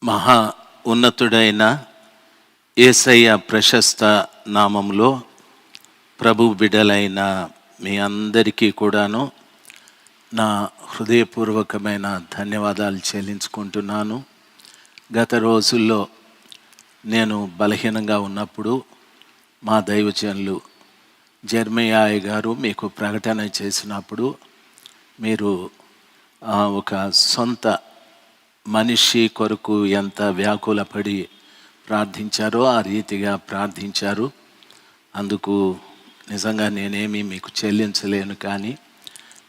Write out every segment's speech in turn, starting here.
మహా ఉన్నతుడైన యేసయ్య ప్రశస్త నామంలో ప్రభు బిడ్డలైన మీ అందరికీ కూడాను నా హృదయపూర్వకమైన ధన్యవాదాలు చెల్లించుకుంటున్నాను. గత రోజుల్లో నేను బలహీనంగా ఉన్నప్పుడు మా దైవజనులు జర్మయ్య గారు మీకు ప్రకటన చేసినప్పుడు మీరు ఒక సొంత మనిషి కొరకు ఎంత వ్యాకులపడి ప్రార్థించారో ఆ రీతిగా ప్రార్థించారు. అందుకు నిజంగా నేనేమి మీకు చెల్లించలేను, కానీ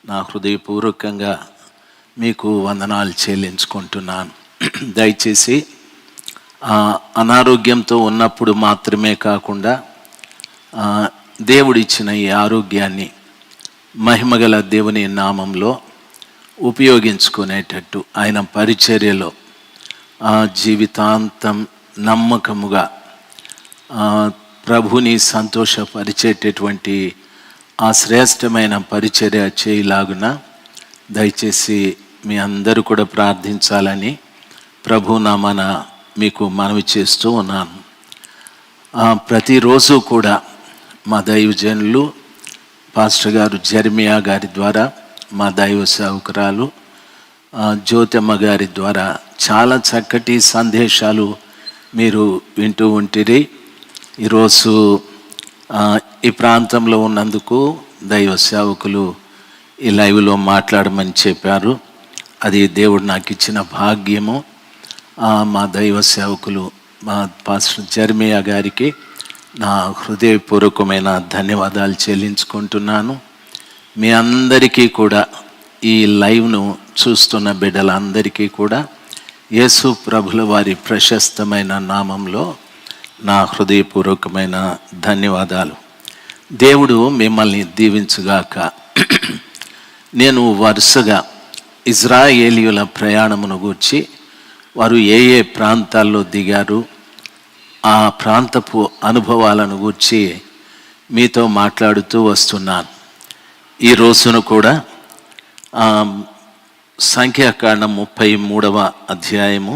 నా హృదయపూర్వకంగా మీకు వందనాలు చెల్లించుకుంటున్నాను. దయచేసి అనారోగ్యంతో ఉన్నప్పుడు మాత్రమే కాకుండా దేవుడిచ్చిన ఈ ఆరోగ్యాన్ని మహిమగల దేవుని నామంలో ఉపయోగించుకునేటట్టు ఆయన పరిచర్యలో జీవితాంతం నమ్మకముగా ప్రభుని సంతోషపరిచేటటువంటి ఆ శ్రేష్టమైన పరిచర్య చేయలాగున దయచేసి మీ అందరూ కూడా ప్రార్థించాలని ప్రభునామాన మీకు మనవి చేస్తూ ఉన్నాను. ప్రతిరోజు కూడా మా దైవజనులు పాస్టర్ గారు జర్మియా గారి ద్వారా, మా దైవ సేవకురాలు జ్యోతమ్మ గారి ద్వారా చాలా చక్కటి సందేశాలు మీరు వింటూ ఉంటిరి. ఈరోజు ఈ ప్రాంతంలో ఉన్నందుకు దైవ సేవకులు ఈ లైవ్లో మాట్లాడమని చెప్పారు. అది దేవుడు నాకు ఇచ్చిన భాగ్యము. మా దైవ సేవకులు మా పాస్టర్ జర్మియా గారికి నా హృదయపూర్వకమైన ధన్యవాదాలు చెల్లించుకుంటున్నాను. మీ అందరికీ కూడా ఈ లైవ్ను చూస్తున్న బిడ్డలందరికీ కూడా యేసు ప్రభుల వారి ప్రశస్తమైన నామంలో నా హృదయపూర్వకమైన ధన్యవాదాలు. దేవుడు మిమ్మల్ని దీవించుగాక. నేను వరుసగా ఇజ్రాయేలీయుల ప్రయాణమును గూర్చి వారు ఏ ఏ ప్రాంతాల్లో దిగారు, ఆ ప్రాంతపు అనుభవాలను గూర్చి మీతో మాట్లాడుతూ వస్తున్నాను. ఈ రోజును కూడా సంఖ్యాకాండం 33వ అధ్యాయము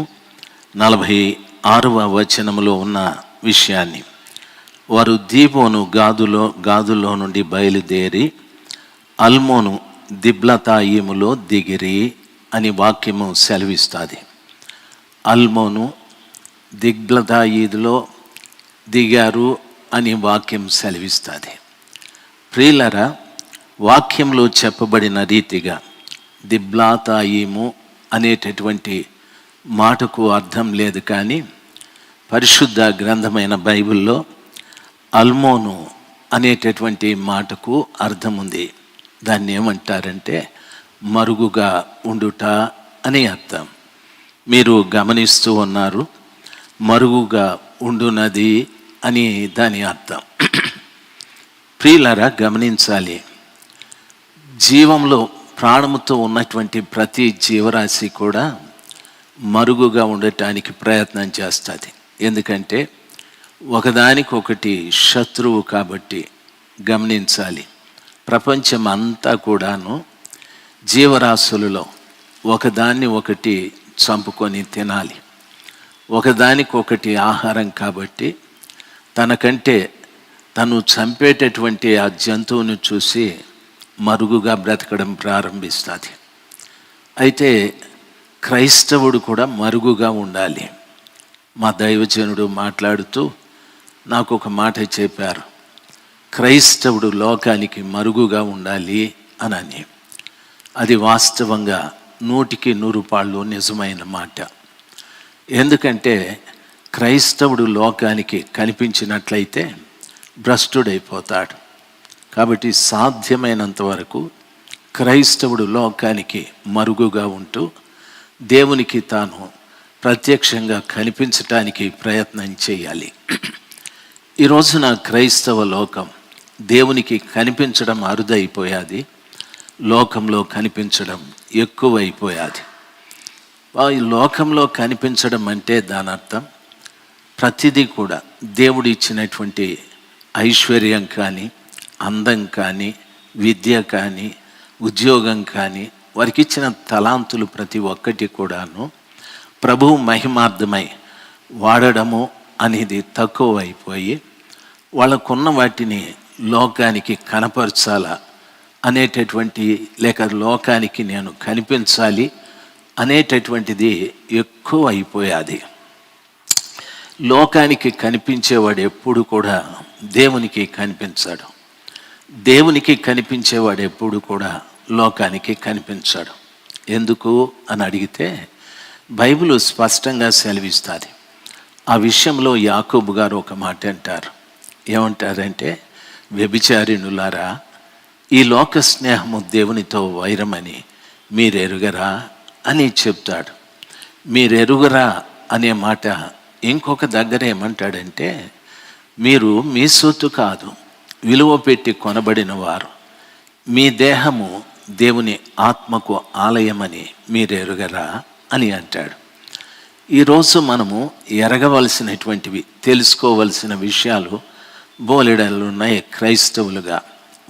46వ వచనములో ఉన్న విషయాన్ని, వారు దీబోను గాదులో నుండి బయలుదేరి అల్మోను దిబ్లతాయిములో దిగిరి అని వాక్యము సెలవిస్తుంది. అల్మోను దిగ్లతాయిలో దిగారు అని వాక్యం సెలవిస్తుంది. ప్రియులరా, వాక్యంలో చెప్పబడిన రీతిగా దిబ్లాతాయిము అనేటటువంటి మాటకు అర్థం లేదు, కానీ పరిశుద్ధ గ్రంథమైన బైబిల్లో అల్మోను అనేటటువంటి మాటకు అర్థం ఉంది. దాన్ని ఏమంటారంటే మరుగుగా ఉండుట అని అర్థం. మీరు గమనిస్తూ ఉన్నారు, మరుగుగా ఉండునది అని దాని అర్థం. ప్రియులరా, గమనించాలి, జీవంలో ప్రాణముతో ఉన్నటువంటి ప్రతి జీవరాశి కూడా మరుగుగా ఉండటానికి ప్రయత్నం చేస్తుంది. ఎందుకంటే ఒకదానికొకటి శత్రువు కాబట్టి. గమనించాలి, ప్రపంచం అంతా కూడాను జీవరాశులలో ఒకదాన్ని ఒకటి చంపుకొని తినాలి, ఒకదానికొకటి ఆహారం కాబట్టి తనకంటే తను చంపేటటువంటి ఆ జంతువును చూసి మరుగుగా బ్రతకడం ప్రారంభిస్తుంది. అయితే క్రైస్తవుడు కూడా మరుగుగా ఉండాలి. మా దైవజనుడు మాట్లాడుతూ నాకు ఒక మాట చెప్పారు, క్రైస్తవుడు లోకానికి మరుగుగా ఉండాలి అని. అది వాస్తవంగా 100కి 100 నిజమైన మాట. ఎందుకంటే క్రైస్తవుడు లోకానికి కనిపించినట్లయితే భ్రష్టుడైపోతాడు. కాబట్టి సాధ్యమైనంత వరకు క్రైస్తవుడు లోకానికి మరుగుగా ఉంటూ దేవునికి తాను ప్రత్యక్షంగా కనిపించటానికి ప్రయత్నం చేయాలి. ఈ రోజున క్రైస్తవ లోకం దేవునికి కనిపించడం అరుదైపోయాది, లోకంలో కనిపించడం ఎక్కువైపోయాది. ఈ లోకంలో కనిపించడం అంటే దాని అర్థం ప్రతిదీ కూడా దేవుడు ఇచ్చినటువంటి ఐశ్వర్యం కానీ, అందం కానీ, విద్య కానీ, ఉద్యోగం కానీ, వారికి ఇచ్చిన తలాంతులు ప్రతి ఒక్కటి కూడాను ప్రభువు మహిమార్థమై వాడడము అనేది తక్కువైపోయి వాళ్ళకున్న వాటిని లోకానికి కనపరచాలా అనేటటువంటి, లేక లోకానికి నేను కనిపించాలి అనేటటువంటిది ఎక్కువ అయిపోయాది. లోకానికి కనిపించేవాడు ఎప్పుడు కూడా దేవునికి కనిపించాడు, దేవునికి కనిపించేవాడు ఎప్పుడు కూడా లోకానికి కనిపించాడు. ఎందుకు అని అడిగితే బైబిల్ స్పష్టంగా సెలవిస్తుంది. ఆ విషయంలో యాకోబు గారు ఒక మాట అంటారు. ఏమంటారంటే, వ్యభిచారిణులారా, ఈ లోక స్నేహము దేవునితో వైరమని మీరెరుగరా అని చెప్తాడు. మీరెరుగరా అనే మాట ఇంకొక దగ్గర ఏమంటాడంటే, మీరు మీ సొత్తు కాదు, విలువ పెట్టి కొనబడిన వారు, మీ దేహము దేవుని ఆత్మకు ఆలయమని మీరెరుగరా అని అంటాడు. ఈరోజు మనము ఎరగవలసినటువంటివి, తెలుసుకోవలసిన విషయాలు బోలెడలు ఉన్నాయి క్రైస్తవులుగా.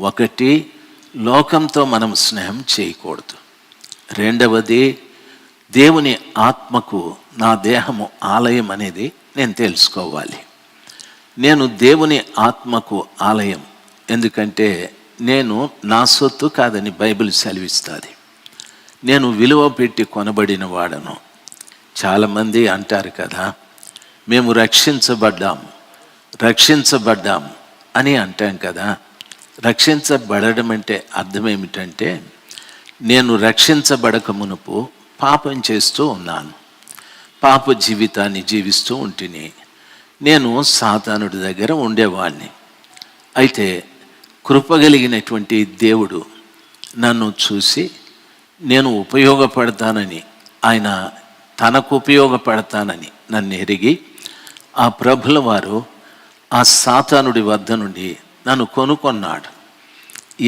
ఒకటి, లోకంతో మనం స్నేహం చేయకూడదు. రెండవది, దేవుని ఆత్మకు నా దేహము ఆలయం అనేది నేను తెలుసుకోవాలి. నేను దేవుని ఆత్మకు ఆలయం, ఎందుకంటే నేను నా సొత్తు కాదని బైబిల్ సెలవిస్తుంది. నేను విలువ పెట్టి కొనబడిన వాడను. చాలామంది అంటారు కదా, మేము రక్షించబడ్డాం అని అంటాం కదా. రక్షించబడడం అంటే అర్థం ఏమిటంటే, నేను రక్షించబడక మునుపు పాపం చేస్తూ ఉన్నాను, పాప జీవితాన్ని జీవిస్తూ ఉంటిని, నేను సాతానుడి దగ్గర ఉండేవాడిని. అయితే కృపగలిగినటువంటి దేవుడు నన్ను చూసి నేను ఉపయోగపడతానని, ఆయన తనకు ఉపయోగపడతానని నన్ను ఎరిగి ఆ ప్రభుల వారు ఆ సాతానుడి వద్ద నుండి నన్ను కొనుక్కున్నాడు.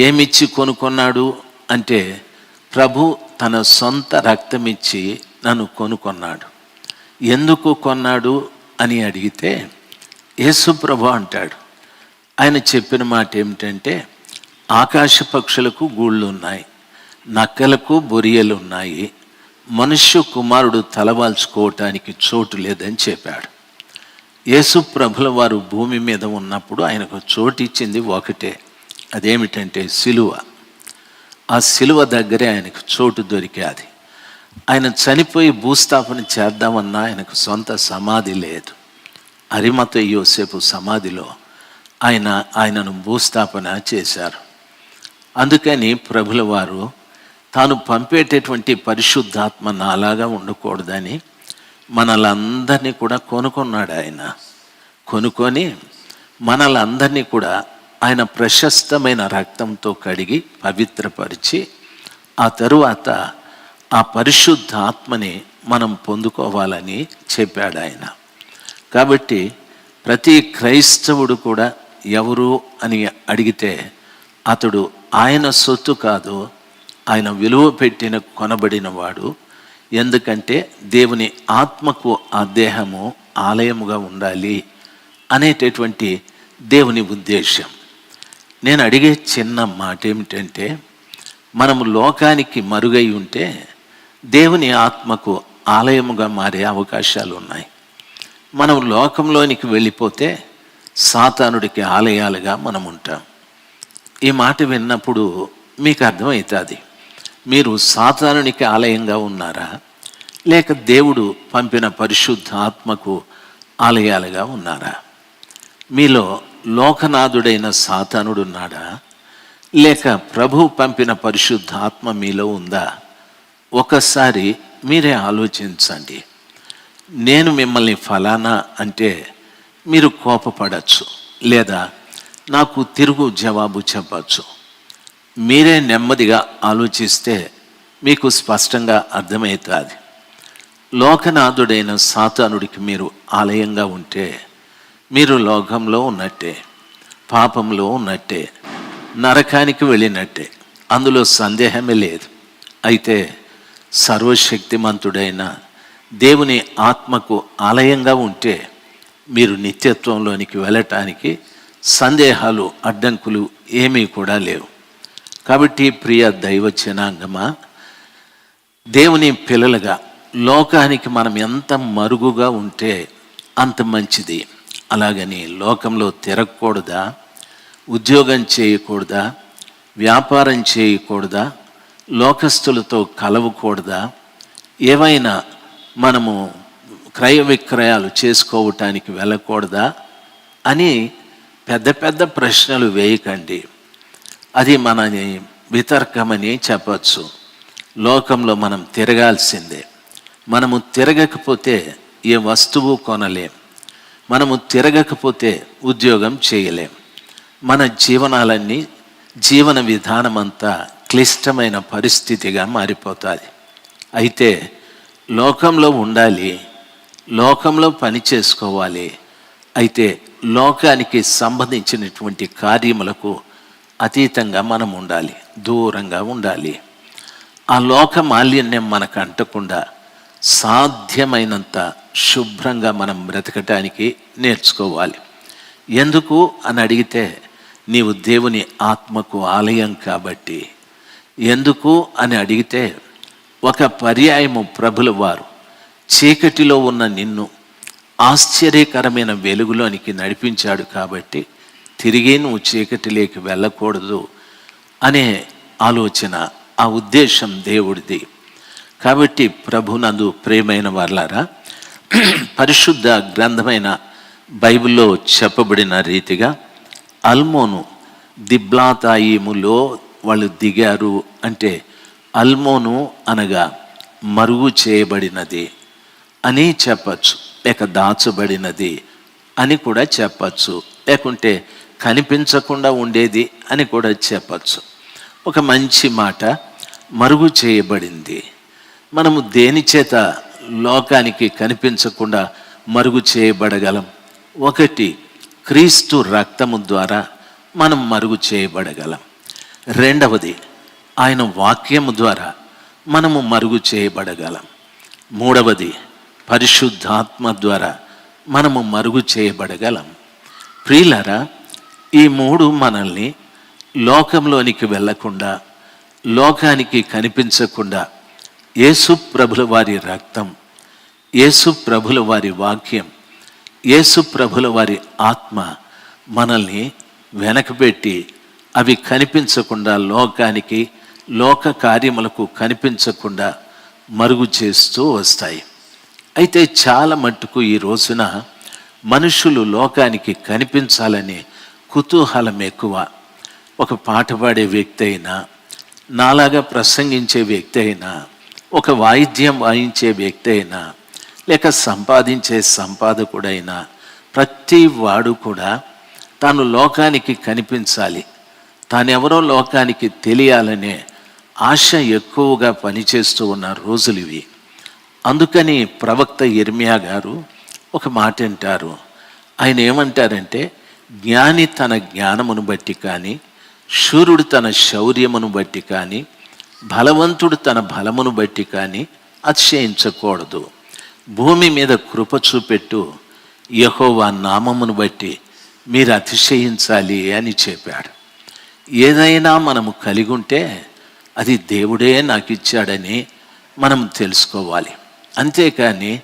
ఏమిచ్చి కొనుక్కున్నాడు అంటే, ప్రభు తన సొంత రక్తమిచ్చి నన్ను కొనుక్కున్నాడు. ఎందుకు కొన్నాడు అని అడిగితే, యేసు ప్రభు అంటాడు. ఆయన చెప్పిన మాట ఏమిటంటే, ఆకాశ పక్షులకు గూళ్ళు ఉన్నాయి, నక్కలకు బొరియలు ఉన్నాయి, మనుష్య కుమారుడు తలవాల్చుకోవటానికి చోటు లేదని చెప్పాడు. యేసు ప్రభుల వారు భూమి మీద ఉన్నప్పుడు ఆయనకు చోటు ఇచ్చింది ఒకటే, అదేమిటంటే సిలువ. ఆ సిలువ దగ్గరే ఆయనకు చోటు దొరికేది. ఆయన చనిపోయి భూస్థాపన చేద్దామన్నా ఆయనకు సొంత సమాధి లేదు. అరిమతయి యోసేపు సమాధిలో ఆయనను భూస్థాపన చేశారు. అందుకని ప్రభుల వారు తాను పంపేటటువంటి పరిశుద్ధాత్మ నాలాగా ఉండకూడదని మనలందరినీ కూడా కొనుక్కున్నాడు. ఆయన కొనుక్కొని మనలందరినీ కూడా ఆయన ప్రశస్తమైన రక్తంతో కడిగి పవిత్రపరిచి, ఆ తరువాత ఆ పరిశుద్ధ ఆత్మని మనం పొందుకోవాలని చెప్పాడు ఆయన. కాబట్టి ప్రతి క్రైస్తవుడు కూడా ఎవరు అని అడిగితే అతడు ఆయన సొత్తు కాదు, ఆయన విలువ పెట్టిన కొనబడిన వాడు. ఎందుకంటే దేవుని ఆత్మకు ఆ దేహము ఆలయముగా ఉండాలి అనేటటువంటి దేవుని ఉద్దేశం. నేను అడిగే చిన్న మాట ఏమిటంటే, మనము లోకానికి మరుగై ఉంటే దేవుని ఆత్మకు ఆలయముగా మారే అవకాశాలు ఉన్నాయి. మనం లోకంలోనికి వెళ్ళిపోతే సాతానుడికి ఆలయాలుగా మనం ఉంటాం. ఈ మాట విన్నప్పుడు మీకు అర్థమవుతుంది, మీరు సాతానునికి ఆలయంగా ఉన్నారా, లేక దేవుడు పంపిన పరిశుద్ధ ఆత్మకు ఆలయాలుగా ఉన్నారా? మీలో లోకనాథుడైన సాతానుడు ఉన్నాడా, లేక ప్రభు పంపిన పరిశుద్ధ ఆత్మ మీలో ఉందా? ఒకసారి మీరే ఆలోచించండి. నేను మిమ్మల్ని ఫలానా అంటే మీరు కోపపడచ్చు, లేదా నాకు తిరుగు జవాబు చెప్పచ్చు. మీరే నెమ్మదిగా ఆలోచిస్తే మీకు స్పష్టంగా అర్థమవుతుంది. లోకనాథుడైన సాతానుడికి మీరు ఆలయంగా ఉంటే మీరు లోకంలో ఉన్నట్టే, పాపంలో ఉన్నట్టే, నరకానికి వెళ్ళినట్టే, అందులో సందేహమే లేదు. అయితే సర్వశక్తిమంతుడైన దేవుని ఆత్మకు ఆలయంగా ఉంటే మీరు నిత్యత్వంలోనికి వెళ్ళటానికి సందేహాలు, అడ్డంకులు ఏమీ కూడా లేవు. కాబట్టి ప్రియ దైవ జనాంగమా, దేవుని పిల్లలుగా లోకానికి మనం ఎంత మరుగుగా ఉంటే అంత మంచిది. అలాగని లోకంలో తిరగకూడదా, ఉద్యోగం చేయకూడదా, వ్యాపారం చేయకూడదా, లోకస్తులతో కలవకూడదా, ఏవైనా మనము క్రయ విక్రయాలు చేసుకోవటానికి వెళ్ళకూడదా అని పెద్ద పెద్ద ప్రశ్నలు వేయకండి. అది మనని వితర్కమని చెప్పచ్చు. లోకంలో మనం తిరగాల్సిందే. మనము తిరగకపోతే ఏ వస్తువు కొనలేం. మనము తిరగకపోతే ఉద్యోగం చేయలేం. మన జీవన విధానం అంతా క్లిష్టమైన పరిస్థితిగా మారిపోతుంది. అయితే లోకంలో ఉండాలి, లోకంలో పని చేసుకోవాలి. అయితే లోకానికి సంబంధించినటువంటి కార్యములకు అతీతంగా మనం ఉండాలి, దూరంగా ఉండాలి. ఆ లోక మాలిన్యం మనకు అంటకుండా సాధ్యమైనంత శుభ్రంగా మనం బ్రతకటానికి నేర్చుకోవాలి. ఎందుకు అని అడిగితే, నీవు దేవుని ఆత్మకు ఆలయం కాబట్టి. ఎందుకు అని అడిగితే, ఒక పర్యాయము ప్రభుల వారు చీకటిలో ఉన్న నిన్ను ఆశ్చర్యకరమైన వెలుగులోనికి నడిపించాడు కాబట్టి తిరిగి నువ్వు చీకటిలోకి వెళ్ళకూడదు అనే ఆలోచన, ఆ ఉద్దేశం దేవుడిది. కాబట్టి ప్రభునందు ప్రియమైన వారలారా, పరిశుద్ధ గ్రంథమైన బైబిల్లో చెప్పబడిన రీతిగా అల్మోను దిబ్లాతాయిములో వాళ్ళు దిగారు. అంటే అల్మోను అనగా మరుగు చేయబడినది అని చెప్పచ్చు, లేక దాచబడినది అని కూడా చెప్పచ్చు, లేకుంటే కనిపించకుండా ఉండేది అని కూడా చెప్పచ్చు. ఒక మంచి మాట, మరుగు చేయబడింది. మనము దేని చేత లోకానికి కనిపించకుండా మరుగు చేయబడగలం? ఒకటి, క్రీస్తు రక్తము ద్వారా మనం మరుగు చేయబడగలం. రెండవది, ఆయన వాక్యము ద్వారా మనము మరుగు చేయబడగలం. మూడవది, పరిశుద్ధాత్మ ద్వారా మనము మరుగు చేయబడగలం. ప్రియులారా, ఈ మూడు మనల్ని లోకంలోనికి వెళ్ళకుండా, లోకానికి కనిపించకుండా యేసు ప్రభుల వారి రక్తం, యేసు ప్రభుల వారి వాక్యం, యేసు ప్రభుల వారి ఆత్మ మనల్ని వెనకబెట్టి అవి కనిపించకుండా, లోకానికి లోక కార్యములకు కనిపించకుండా మరుగు చేస్తూ వస్తాయి. అయితే చాలా మట్టుకు ఈ రోజున మనుషులు లోకానికి కనిపించాలనే కుతూహలం ఎక్కువ. ఒక పాట పాడే వ్యక్తి అయినా, నాలాగా ప్రసంగించే వ్యక్తి అయినా, ఒక వాయిద్యం వాయించే వ్యక్తి అయినా, లేక సంపాదించే సంపాదకుడైనా, ప్రతి వాడు కూడా తాను లోకానికి కనిపించాలి, తానెవరో లోకానికి తెలియాలనే ఆశ ఎక్కువగా పనిచేస్తూ ఉన్న రోజులు ఇవి. అందుకని ప్రవక్త యిర్మీయా గారు ఒక మాట అంటారు. ఆయన ఏమంటారంటే, జ్ఞాని తన జ్ఞానమును బట్టి కానీ, శూరుడు తన శౌర్యమును బట్టి కానీ, బలవంతుడు తన బలమును బట్టి కానీ అతిశయించకూడదు. భూమి మీద కృప చూపెట్టు యెహోవా నామమును బట్టి మీరు అతిశయించాలి అని చెప్పాడు. ఏదైనా మనము కలిగి ఉంటే అది దేవుడే నాకు ఇచ్చాడని మనం తెలుసుకోవాలి. అంతేకాని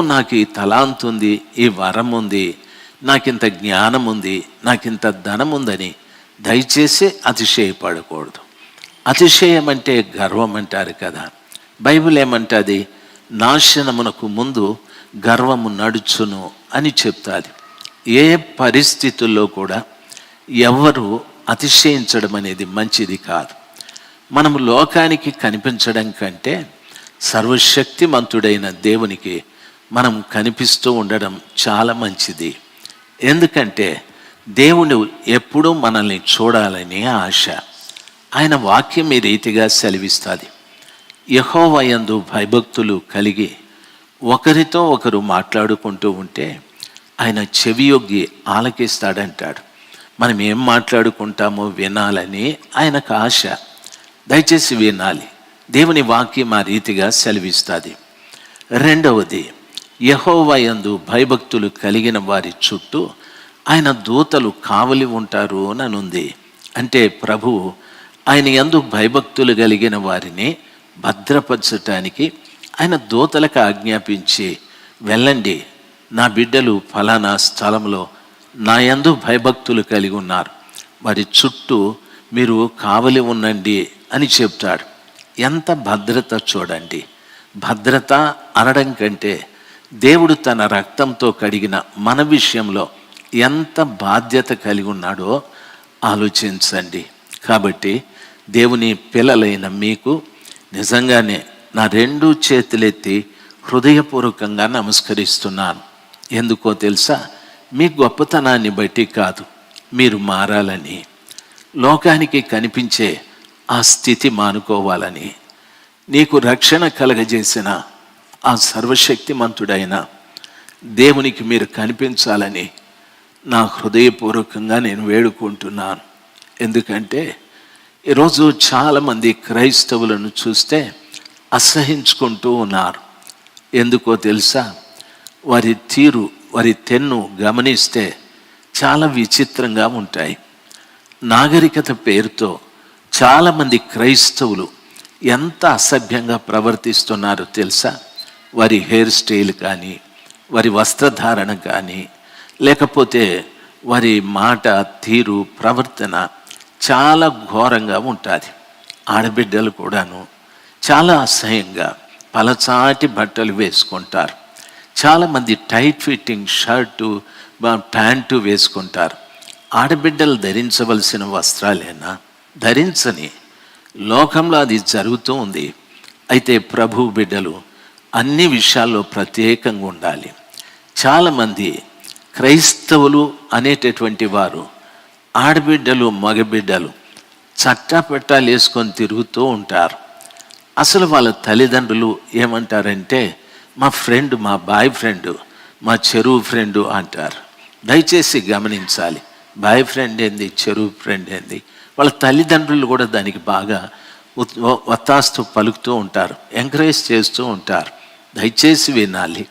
నాకు ఈ తలాంత్ ఉంది, ఈ వరం ఉంది, నాకింత జ్ఞానం ఉంది, నాకింత ధనం ఉందని దయచేసి అతిశయపడకూడదు. అతిశయం అంటే గర్వం అంటారు కదా. బైబిల్ ఏమంటుంది? నాశనమునకు ముందు గర్వము నడుచును అని చెప్తాది. ఏ పరిస్థితుల్లో కూడా ఎవరు అతిశయించడం అనేది మంచిది కాదు. మనము లోకానికి కనిపించడం కంటే సర్వశక్తిమంతుడైన దేవునికి మనం కనిపిస్తూ ఉండడం చాలా మంచిది. ఎందుకంటే దేవుడు ఎప్పుడూ మనల్ని చూడాలని ఆశ. ఆయన వాక్యం ఈ రీతిగా సెలవిస్తుంది. యెహోవా యందు భయభక్తులు కలిగి ఒకరితో ఒకరు మాట్లాడుకుంటూ ఉంటే ఆయన చెవియొగ్గి ఆలకిస్తాడంటాడు. మనం ఏం మాట్లాడుకుంటామో వినాలని ఆయనకు ఆశ. దయచేసి వినాలి. దేవుని వాక్యం ఆ రీతిగా సెలవిస్తుంది. రెండవది, యెహోవా యందు భయభక్తులు కలిగిన వారి చుట్టూ ఆయన దూతలు కావలి ఉంటారు అని ఉంది. అంటే ప్రభువు ఆయన యందు భయభక్తులు కలిగిన వారిని భద్రపరచటానికి ఆయన దూతలకు ఆజ్ఞాపించి, వెళ్ళండి, నా బిడ్డలు ఫలానా స్థలంలో నా యందు భయభక్తులు కలిగి ఉన్నారు, వారి చుట్టూ మీరు కావలి ఉండండి అని చెప్తాడు. ఎంత భద్రత చూడండి. భద్రత అనడం కంటే దేవుడు తన రక్తంతో కడిగిన మన విషయంలో ఎంత బాధ్యత కలిగి ఉన్నాడో ఆలోచించండి. కాబట్టి దేవుని పిల్లలైన మీకు నిజంగానే నా 2 చేతులెత్తి హృదయపూర్వకంగా నమస్కరిస్తున్నాను. ఎందుకో తెలుసా? మీ గొప్పతనాన్ని బట్టి కాదు, మీరు మారాలని, లోకానికి కనిపించే ఆ స్థితి మానుకోవాలని, నీకు రక్షణ కలగజేసిన ఆ సర్వశక్తిమంతుడైన దేవునికి మీరు కనిపించాలని నా హృదయపూర్వకంగా నేను వేడుకుంటున్నాను. ఎందుకంటే ఈరోజు చాలామంది క్రైస్తవులను చూస్తే అసహించుకుంటూ ఉన్నారు. ఎందుకో తెలుసా? వారి తీరు, వారి తెన్ను గమనిస్తే చాలా విచిత్రంగా ఉంటాయి. నాగరికత పేరుతో చాలామంది క్రైస్తవులు ఎంత అసభ్యంగా ప్రవర్తిస్తున్నారో తెలుసా? వారి హెయిర్ స్టైల్ కానీ, వారి వస్త్రధారణ కానీ, లేకపోతే వారి మాట తీరు, ప్రవర్తన చాలా ఘోరంగా ఉంటుంది. ఆడబిడ్డలు కూడాను చాలా అసహ్యంగా పలచాటి బట్టలు వేసుకుంటారు. చాలామంది టైట్ ఫిట్టింగ్ షర్టు, ప్యాంటు వేసుకుంటారు. ఆడబిడ్డలు ధరించవలసిన వస్త్రాలేనా? ధరించని. లోకంలో అది జరుగుతూ ఉంది. అయితే ప్రభు బిడ్డలు అన్ని విషయాల్లో ప్రత్యేకంగా ఉండాలి. చాలామంది క్రైస్తవులు అనేటటువంటి వారు ఆడబిడ్డలు, మగబిడ్డలు చట్టాపట్టాలు వేసుకొని తిరుగుతూ ఉంటారు. అసలు వాళ్ళ తల్లిదండ్రులు ఏమంటారంటే, మా ఫ్రెండ్, మా బాయ్ ఫ్రెండ్, మా చెరువు ఫ్రెండు అంటారు. దయచేసి గమనించాలి. బాయ్ ఫ్రెండ్ ఏంది, చెరువు ఫ్రెండ్ ఏంది? వాళ్ళ తల్లిదండ్రులు కూడా దానికి బాగా వత్తాస్తూ పలుకుతూ ఉంటారు, ఎంకరేజ్ చేస్తూ ఉంటారు. దయచేసి వినాలి.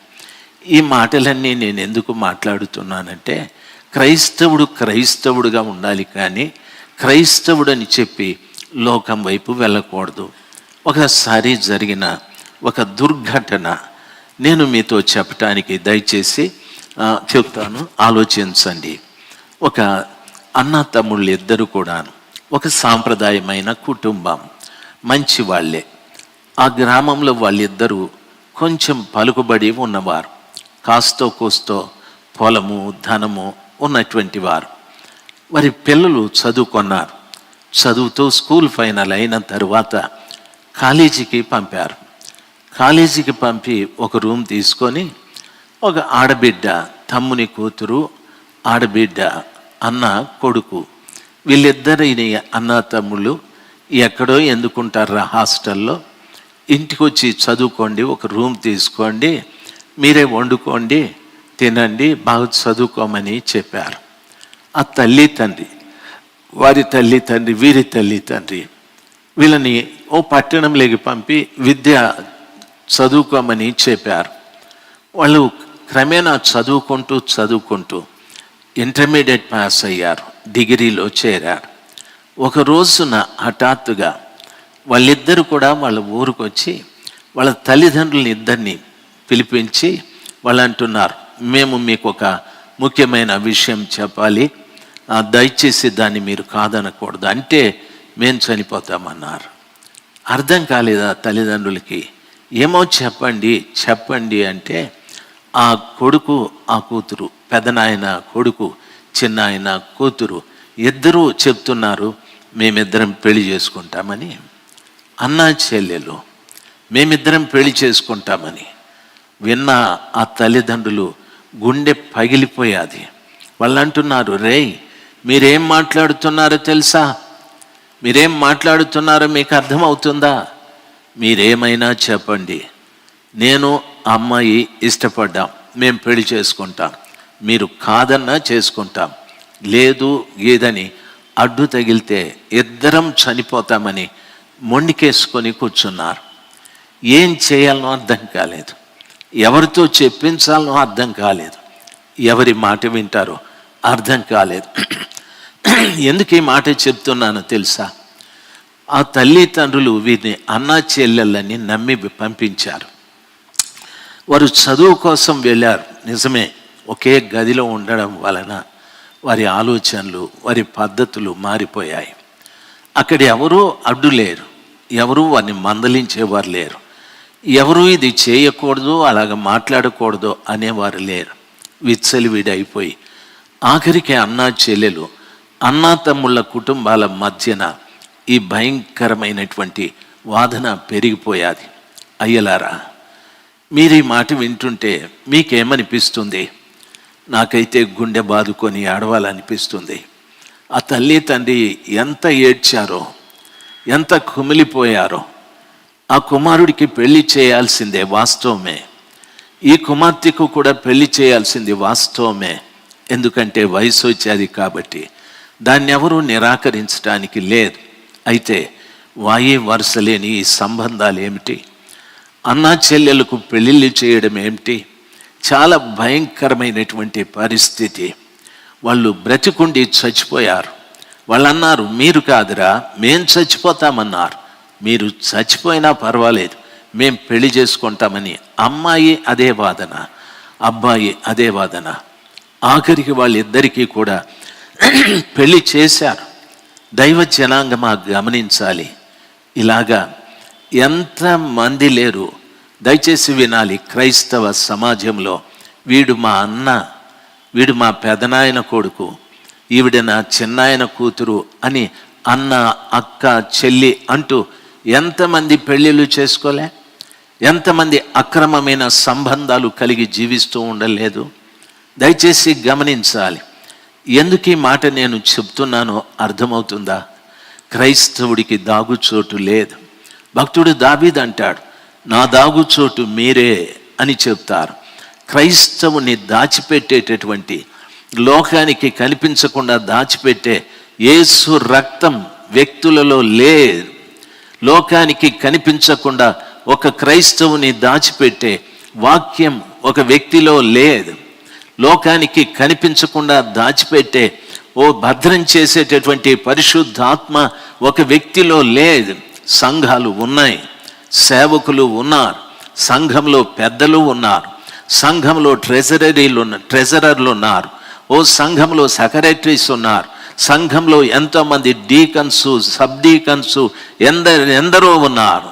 ఈ మాటలన్నీ నేను ఎందుకు మాట్లాడుతున్నానంటే, క్రైస్తవుడు క్రైస్తవుడుగా ఉండాలి, కానీ క్రైస్తవుడని చెప్పి లోకం వైపు వెళ్ళకూడదు. ఒకసారి జరిగిన ఒక దుర్ఘటన నేను మీతో చెప్పటానికి దయచేసి చెప్తాను, ఆలోచించండి. ఒక అన్న తమ్ముళ్ళు ఇద్దరు కూడాను ఒక సాంప్రదాయమైన కుటుంబం, మంచి వాళ్ళే. ఆ గ్రామంలో వాళ్ళిద్దరూ కొంచెం పలుకుబడి ఉన్నవారు, కాస్తో కూస్తో పొలము, ధనము ఉన్నటువంటి వారు. వారి పిల్లలు చదువుకున్నారు. చదువుతూ స్కూల్ ఫైనల్ అయిన తరువాత కాలేజీకి పంపారు. కాలేజీకి పంపి ఒక రూమ్ తీసుకొని ఒక ఆడబిడ్డ, తమ్ముని కూతురు, ఆడబిడ్డ, అన్న కొడుకు, వీళ్ళిద్దరిని అన్న తమ్ముళ్ళు ఎక్కడో ఎందుకుంటారా హాస్టల్లో, ఇంటికి వచ్చి చదువుకోండి, ఒక రూమ్ తీసుకోండి, మీరే వండుకోండి, తినండి, బాగా చదువుకోమని చెప్పారు. ఆ తల్లి తండ్రి, వారి తల్లి తండ్రి, వీరి తల్లి తండ్రి వీళ్ళని ఓ పట్టణంలోకి పంపి విద్య చదువుకోమని చెప్పారు. వాళ్ళు క్రమేణా చదువుకుంటూ ఇంటర్మీడియట్ పాస్ అయ్యారు, డిగ్రీలో చేరారు. ఒక రోజున హఠాత్తుగా వాళ్ళిద్దరు కూడా వాళ్ళ ఊరికి వచ్చి వాళ్ళ తల్లిదండ్రులని ఇద్దరిని పిలిపించి వాళ్ళు అంటున్నారు, మేము మీకు ఒక ముఖ్యమైన విషయం చెప్పాలి, దయచేసి దాన్ని మీరు కాదనకూడదు, అంటే మేము చనిపోతామన్నారు. అర్థం కాలేదా తల్లిదండ్రులకి? ఏమో చెప్పండి అంటే ఆ కొడుకు, ఆ కూతురు, పెదనాయన కొడుకు, చిన్నాయన కూతురు ఇద్దరూ చెప్తున్నారు, మేమిద్దరం పెళ్లి చేసుకుంటామని. అన్నా చెల్లెలు మేమిద్దరం పెళ్లి చేసుకుంటామని విన్న ఆ తల్లిదండ్రులు గుండె పగిలిపోయాది. వాళ్ళు అంటున్నారు, రేయ్ మీరేం మాట్లాడుతున్నారో తెలుసా? మీరేం మాట్లాడుతున్నారో మీకు అర్థమవుతుందా? మీరేమైనా చెప్పండి, నేను అమ్మాయి ఇష్టపడ్డాం, మేము పెళ్లి చేసుకుంటాం, మీరు కాదన్నా చేసుకుంటాం, లేదు గీదని అడ్డు తగిలితే ఇద్దరం చనిపోతామని మొండికేసుకొని కూర్చున్నారు. ఏం చేయాలనో అర్థం కాలేదు, ఎవరితో చెప్పించాలనో అర్థం కాలేదు, ఎవరి మాట వింటారో అర్థం కాలేదు. ఎందుకు ఈ మాట చెప్తున్నానో తెలుసా? ఆ తల్లిదండ్రులు వీరిని అన్నా చెల్లెళ్ళని నమ్మి పంపించారు. వారు చదువు కోసం వెళ్ళారు, నిజమే. ఒకే గదిలో ఉండడం వలన వారి ఆలోచనలు, వారి పద్ధతులు మారిపోయాయి. అక్కడ ఎవరూ అడ్డు లేరు, ఎవరూ వారిని మందలించేవారు లేరు, ఎవరూ ఇది చేయకూడదు, అలాగ మాట్లాడకూడదు అనేవారు లేరు. విచ్చలివిడైపోయి ఆఖరికి అన్నా చెల్లెలు, అన్నా తమ్ముళ్ళ కుటుంబాల మధ్యన ఈ భయంకరమైనటువంటి వాదన పెరిగిపోయాది. అయ్యలారా, మీరు ఈ మాట వింటుంటే మీకేమనిపిస్తుంది? నాకైతే గుండె బాదుకొని ఏడవాలనిపిస్తుంది. ఆ తల్లి తండ్రి ఎంత ఏడ్చారో, ఎంత కుమిలిపోయారో. ఆ కుమారుడికి పెళ్లి చేయాల్సిందే, వాస్తవమే. ఈ కుమార్తెకు కూడా పెళ్లి చేయాల్సింది వాస్తవమే. ఎందుకంటే వయసు వచ్చేది కాబట్టి దాన్ని ఎవరూ నిరాకరించడానికి లేదు. అయితే వాయి వరుస లేని ఈ సంబంధాలు ఏమిటి? అన్నా చెల్లెలకు పెళ్ళిళ్ళు చేయడం ఏమిటి? చాలా భయంకరమైనటువంటి పరిస్థితి. వాళ్ళు బ్రతికుండి చచ్చిపోయారు. వాళ్ళు అన్నారు, మీరు కాదురా, మేం చచ్చిపోతామన్నారు. మీరు చచ్చిపోయినా పర్వాలేదు, మేం పెళ్లి చేసుకుంటామని అమ్మాయి అదే వాదన, అబ్బాయి అదే వాదన. ఆఖరికి వాళ్ళిద్దరికీ కూడా పెళ్లి చేశారు. దైవ జనాంగమా గమనించాలి. ఇలాగా ఎంతమంది లేరు, దయచేసి వినాలి. క్రైస్తవ సమాజంలో వీడు మా అన్న, వీడు మా పెదనాయన కొడుకు, ఈవిడ నా చిన్నాయన కూతురు అని అన్న, అక్క, చెల్లి అంటూ ఎంతమంది పెళ్ళిళ్ళు చేసుకోలే? ఎంతమంది అక్రమమైన సంబంధాలు కలిగి జీవిస్తూ ఉండలేదు? దయచేసి గమనించాలి. ఎందుకు ఈ మాట నేను చెప్తున్నానో అర్థమవుతుందా? క్రైస్తవుడికి దాగుచోటు లేదు. భక్తుడు దావీదు అంటాడు, నా దాగుచోటు మీరే అని చెప్తారు. క్రైస్తవుని దాచిపెట్టేటటువంటి, లోకానికి కనిపించకుండా దాచిపెట్టే యేసు రక్తం వ్యక్తులలో లేదు. లోకానికి కనిపించకుండా ఒక క్రైస్తవుని దాచిపెట్టే వాక్యం ఒక వ్యక్తిలో లేదు. లోకానికి కనిపించకుండా దాచిపెట్టే భద్రం చేసేటటువంటి పరిశుద్ధాత్మ ఒక వ్యక్తిలో లేదు. సంఘాలు ఉన్నాయి, సేవకులు ఉన్నారు, సంఘంలో పెద్దలు ఉన్నారు, సంఘంలో ట్రెజరర్లు ఉన్నారు, సంఘంలో సెక్రటరీస్ ఉన్నారు, సంఘంలో ఎంతోమంది డీకన్స్, సబ్ డీకన్స్ ఎందరో ఉన్నారు.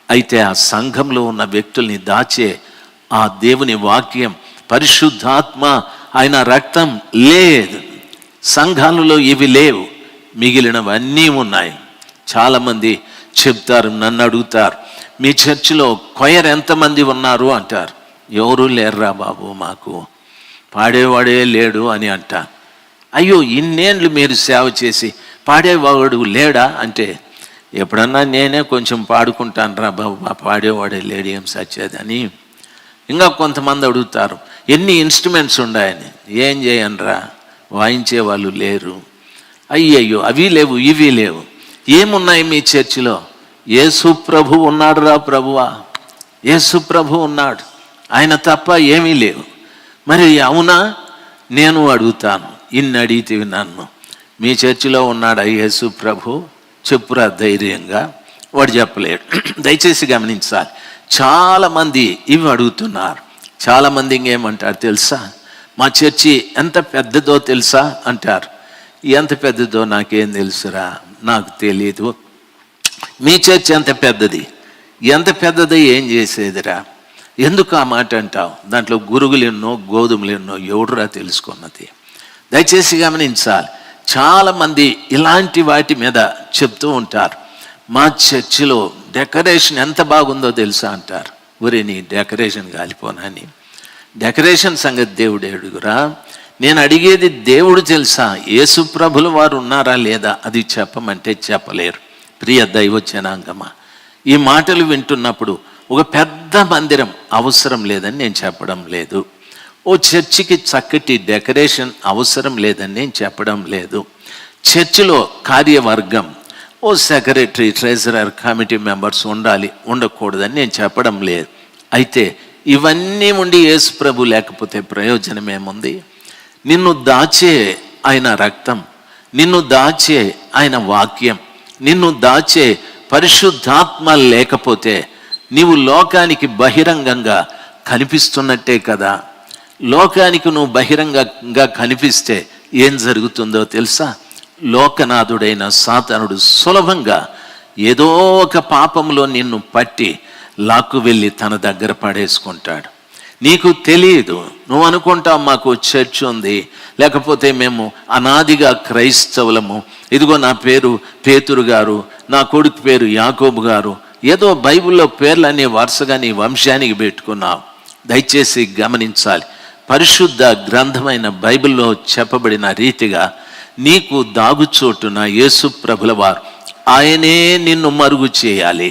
అయితే ఆ సంఘంలో ఉన్న వ్యక్తుల్ని దాచే ఆ దేవుని వాక్యం, పరిశుద్ధాత్మ, ఆయన రక్తం లేదు. సంఘాలలో ఇవి లేవు, మిగిలినవన్నీ ఉన్నాయి. చాలామంది చెప్తారు, నన్ను అడుగుతారు, మీ చర్చిలో కొయర్ ఎంతమంది ఉన్నారు అంటారు. ఎవరూ లేరురా బాబు, మాకు పాడేవాడే లేడు అని అంటా. అయ్యో, ఇన్నేళ్ళు మీరు సేవ చేసి పాడేవాడు లేడా అంటే, ఎప్పుడన్నా నేనే కొంచెం పాడుకుంటాను రా బాబు, మా పాడేవాడే లేడు, ఏం సచ్చేదని. ఇంకా కొంతమంది అడుగుతారు, ఎన్ని ఇన్స్ట్రుమెంట్స్ ఉన్నాయని. ఏం చేయనరా, వాయించే వాళ్ళు లేరు. అయ్యయ్యో, అవి లేవు, ఇవి లేవు. ఏమున్నాయి మీ చర్చిలో? యేసు ప్రభు ఉన్నాడు రా ప్రభువా, యేసు ప్రభు ఉన్నాడు, ఆయన తప్ప ఏమీ లేవు. మరి అవునా? నేను అడుగుతాను, ఇన్ని అడిగితే నన్ను, మీ చర్చిలో ఉన్నాడా యేసు ప్రభు? చెప్పురా ధైర్యంగా. వాడు చెప్పలేడు. దయచేసి గమనించాలి. చాలామంది ఇవి అడుగుతున్నారు. చాలామంది ఇంకేమంటారు తెలుసా? మా చర్చి ఎంత పెద్దదో తెలుసా అంటారు. ఎంత పెద్దదో నాకేం తెలుసురా, నాకు తెలీదు. మీ చర్చి ఎంత పెద్దది, ఎంత పెద్దదో ఏం చేసేదిరా? ఎందుకు ఆ మాట అంటావు? దాంట్లో గురుగులు ఎన్నో, గోధుమలు ఎన్నో, ఎవడురా తెలుసుకున్నది? దయచేసి గమనించాలి. చాలామంది ఇలాంటి వాటి మీద చెప్తూ ఉంటారు. మా చర్చిలో డెకరేషన్ ఎంత బాగుందో తెలుసా అంటారు. ఒరే, నీ డెకరేషన్ కాలిపోనని. డెకరేషన్ సంగతి దేవుడు అడుగురా. నేను అడిగేది దేవుడు తెలుసా? యేసు ప్రభుల వారు ఉన్నారా లేదా అది చెప్పమంటే చెప్పలేరు. ప్రియ దైవ జనాంగమా, ఈ మాటలు వింటున్నప్పుడు ఒక పెద్ద మందిరం అవసరం లేదని నేను చెప్పడం లేదు. చర్చికి చక్కటి డెకరేషన్ అవసరం లేదని నేను చెప్పడం లేదు. చర్చిలో కార్యవర్గం, సెక్రటరీ, ట్రెజరర్, కమిటీ మెంబర్స్ ఉండాలి, ఉండకూడదని నేను చెప్పడం లేదు. అయితే ఇవన్నీ ఉండి యేసు ప్రభు లేకపోతే ప్రయోజనం ఏముంది? నిన్ను దాచే ఆయన రక్తం, నిన్ను దాచే ఆయన వాక్యం, నిన్ను దాచే పరిశుద్ధాత్మ లేకపోతే నీవు లోకానికి బహిరంగంగా కనిపిస్తున్నట్టే కదా. లోకానికి నువ్వు బహిరంగంగా కనిపిస్తే ఏం జరుగుతుందో తెలుసా? లోకనాథుడైన సాతానుడు సులభంగా ఏదో ఒక పాపంలో నిన్ను పట్టి లాక్కు వెళ్ళి తన దగ్గర పడేసుకుంటాడు. నీకు తెలియదు. నువ్వు అనుకుంటావు మాకు చర్చ్ ఉంది, లేకపోతే మేము అనాదిగా క్రైస్తవులము, ఇదిగో నా పేరు పేతురు గారు, నా కొడుకు పేరు యాకోబు గారు, ఏదో బైబిల్లో పేర్లన్నీ వరుసగా నీ వంశానికి పెట్టుకున్నావు. దయచేసి గమనించాలి, పరిశుద్ధ గ్రంథమైన బైబిల్లో చెప్పబడిన రీతిగా నీకు దాగుచోటున యేసు ప్రభుల వారు ఆయనే నిన్ను మరుగు చేయాలి.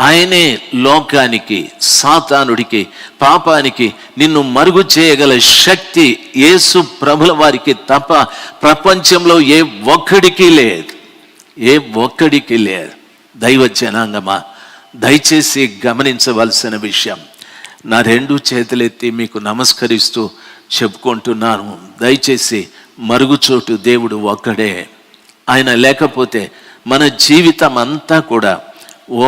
ఆయనే లోకానికి, సాతానుడికి, పాపానికి నిన్ను మరుగు చేయగల శక్తి యేసు ప్రభుల వారికి తప్ప ప్రపంచంలో ఏ ఒక్కడికి లేదు, ఏ ఒక్కడికి లేదు. దైవ జనాంగమా, దయచేసి గమనించవలసిన విషయం. నా 2 చేతులెత్తి మీకు నమస్కరిస్తూ చెప్పుకుంటున్నాను, దయచేసి మరుగుచోటు దేవుడు ఒక్కడే. ఆయన లేకపోతే మన జీవితం అంతా కూడా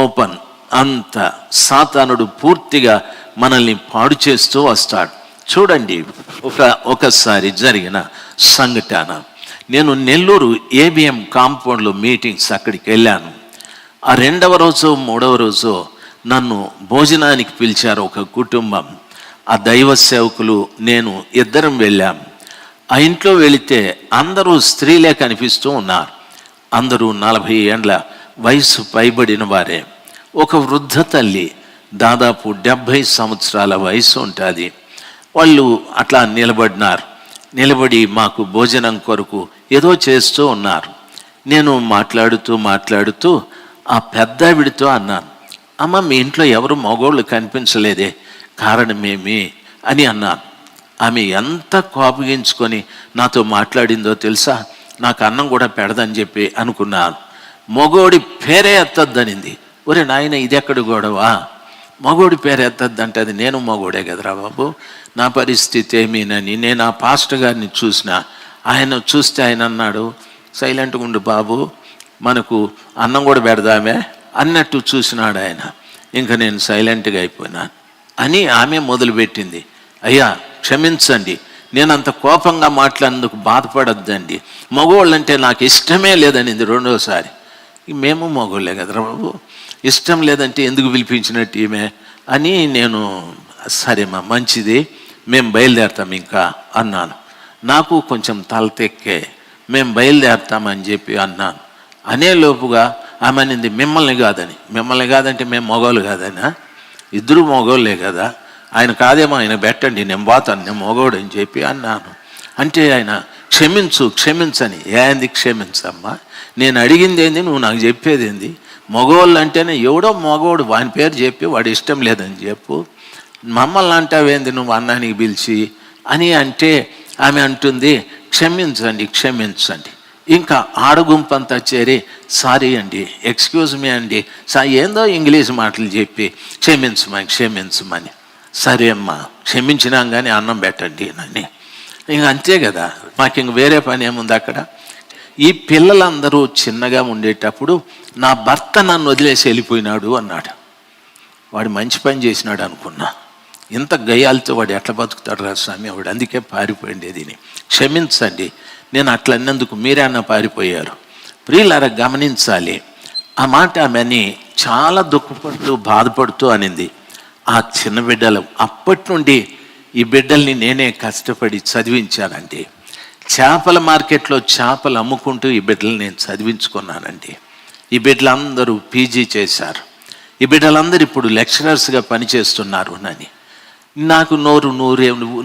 ఓపెన్, అంత సాతానుడు పూర్తిగా మనల్ని పాడు చేస్తూ వస్తాడు. చూడండి, ఒకసారి జరిగిన సంఘటన. నేను నెల్లూరు ABM కాంపౌండ్లో మీటింగ్స్ అక్కడికి వెళ్ళాను. ఆ 2వ రోజు 3వ రోజు నన్ను భోజనానికి పిలిచారు ఒక కుటుంబం. ఆ దైవ సేవకులు నేను ఇద్దరం వెళ్ళాం. ఆ ఇంట్లో వెళితే అందరూ స్త్రీలే కనిపిస్తూ ఉన్నారు. అందరూ 40 ఏండ్ల వయసు పైబడిన వారే. ఒక వృద్ధ తల్లి, దాదాపు 70 సంవత్సరాల వయసు ఉంటుంది. వాళ్ళు అట్లా నిలబడి మాకు భోజనం కొరకు ఏదో చేస్తూ ఉన్నారు. నేను మాట్లాడుతూ ఆ పెద్దావిడితో అన్నాను, అమ్మ మీ ఇంట్లో ఎవరు మగోళ్ళు కనిపించలేదే, కారణమేమి అని అన్నాను. ఆమె ఎంత కోపగించుకొని నాతో మాట్లాడిందో తెలుసా? నాకు అన్నం కూడా పెడదని చెప్పి అనుకున్నాను. మగోడి పేరే ఎత్తద్దనింది. ఒరే నాయన, ఇది ఎక్కడ గొడవా? మగోడి పేరు ఎత్తద్దంటే అది నేను మగోడే కదరా బాబు, నా పరిస్థితి ఏమీనని నేను ఆ పాస్టర్ గారిని చూసిన. ఆయన చూస్తే ఆయన అన్నాడు, సైలెంట్గా ఉండు బాబు, మనకు అన్నం కూడా పెడదామే అన్నట్టు చూసినాడు ఆయన. ఇంకా నేను సైలెంట్గా అయిపోయినాను అని ఆమె మొదలుపెట్టింది. అయ్యా క్షమించండి, నేను అంత కోపంగా మాట్లాడినందుకు బాధపడద్దండి, మగవాళ్ళంటే నాకు ఇష్టమే లేదనింది 2వసారి. మేము మగవాళ్ళే కదరా బాబు, ఇష్టం లేదంటే ఎందుకు పిలిపించినట్టు ఈమె అని నేను, సరేమ్మా మంచిది, మేము బయలుదేరతాం ఇంకా అన్నాను. నాకు కొంచెం తలతెక్కే, మేము బయలుదేరతామని చెప్పి అన్నాను. అనేలోపుగా ఆమె అనింది, మిమ్మల్ని కాదంటే మేము మగవాళ్ళు కాదనా? ఇద్దరు మగవాళ్ళే కదా, ఆయన కాదేమో ఆయన పెట్టండి, నేను పోతాను, నేను మగవాడు అని చెప్పి అన్నాను. అంటే ఆయన క్షమించని. ఏంది క్షమించమ్మా, నేను అడిగింది ఏంది, నువ్వు నాకు చెప్పేది ఏంది? మగవాళ్ళు అంటేనే ఎవడో మగవాడు, వాని పేరు చెప్పి వాడు ఇష్టం లేదని చెప్పు, మమ్మల్ని అంటావేంది నువ్వు అన్నానికి పిలిచి అని అంటే ఆమె అంటుంది, క్షమించండి. ఇంకా ఆడగుంపంతా చేరి సారీ అండి, ఎక్స్క్యూజ్ మీ అండి, ఏందో ఇంగ్లీష్ మాటలు చెప్పి క్షమించమని. సరే అమ్మా క్షమించినాం కానీ అన్నం పెట్టండి అని. ఇంక అంతే కదా, మాకు ఇంక వేరే పని ఏముంది అక్కడ. ఈ పిల్లలందరూ చిన్నగా ఉండేటప్పుడు నా భర్త నన్ను వదిలేసి వెళ్ళిపోయినాడు అన్నాడు. వాడు మంచి పని చేసినాడు అనుకున్నా, ఇంత గయ్యాలతో వాడు ఎట్లా బతుకుతాడు రా స్వామి, వాడు అందుకే పారిపోయిండేది. క్షమించండి, నేను అట్లా అన్నందుకు మీరే అన్న పారిపోయారు. ప్రియులారా గమనించాలి, ఆ మాట ఆమెని చాలా దుఃఖపడుతూ బాధపడుతూ అనింది. ఆ చిన్న బిడ్డలు, అప్పటి నుండి ఈ బిడ్డల్ని నేనే కష్టపడి చదివించానండి. చేపల మార్కెట్లో చేపలు అమ్ముకుంటూ ఈ బిడ్డలు నేను చదివించుకున్నానండి. ఈ బిడ్డలందరూ PG చేశారు. ఈ బిడ్డలందరూ ఇప్పుడు లెక్చరర్స్గా పనిచేస్తున్నారు అని. నాకు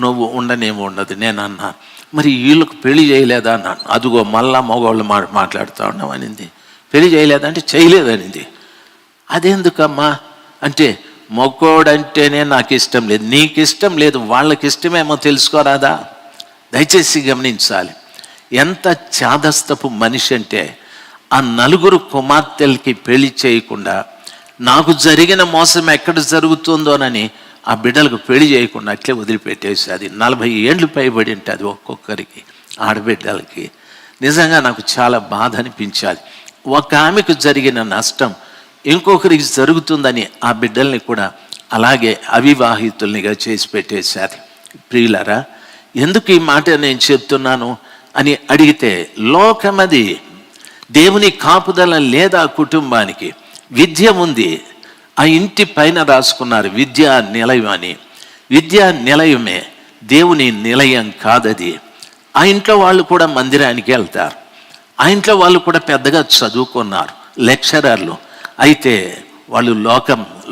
నువ్వు ఉండనేమో ఉండదు. నేను అన్నా, మరి వీళ్ళకు పెళ్లి చేయలేదా అన్నాను. అదిగో మళ్ళా మగవాళ్ళు మాట్లాడుతూ ఉన్నాం అనింది. పెళ్లి చేయలేదంటే చేయలేదనింది. అదెందుకమ్మా అంటే, మగోడంటేనే నాకు ఇష్టం లేదు, నీకు ఇష్టం లేదు, వాళ్ళకి ఇష్టమేమో తెలుసుకోరాదా? దయచేసి గమనించాలి, ఎంత చాదస్తపు మనిషి అంటే, ఆ 4 కుమార్తెలకి పెళ్లి చేయకుండా నాకు జరిగిన మోసం ఎక్కడ జరుగుతుందోనని ఆ బిడ్డలకు పెళ్లి చేయకుండా అట్లే వదిలిపెట్టేసి, అది 40 ఏండ్లు పైబడి ఉంటుంది ఒక్కొక్కరికి, ఆడబిడ్డలకి. నిజంగా నాకు చాలా బాధ అనిపించాలి. ఒక ఆమెకు జరిగిన నష్టం ఇంకొకరికి జరుగుతుందని ఆ బిడ్డల్ని కూడా అలాగే అవివాహితుల్నిగా చేసి పెట్టేశారు. ప్రియులారా, ఎందుకు ఈ మాట నేను చెప్తున్నాను అని అడిగితే, లోకమది, దేవుని కాపుదల లేదా కుటుంబానికి. విద్య ఉంది, ఆ ఇంటి పైన రాసుకున్నారు విద్యా నిలయం అని. విద్యా నిలయమే, దేవుని నిలయం కాదది. ఆ ఇంట్లో వాళ్ళు కూడా మందిరానికి వెళ్తారు, ఆ ఇంట్లో వాళ్ళు కూడా పెద్దగా చదువుకున్నారు, లెక్చరర్లు. అయితే వాళ్ళు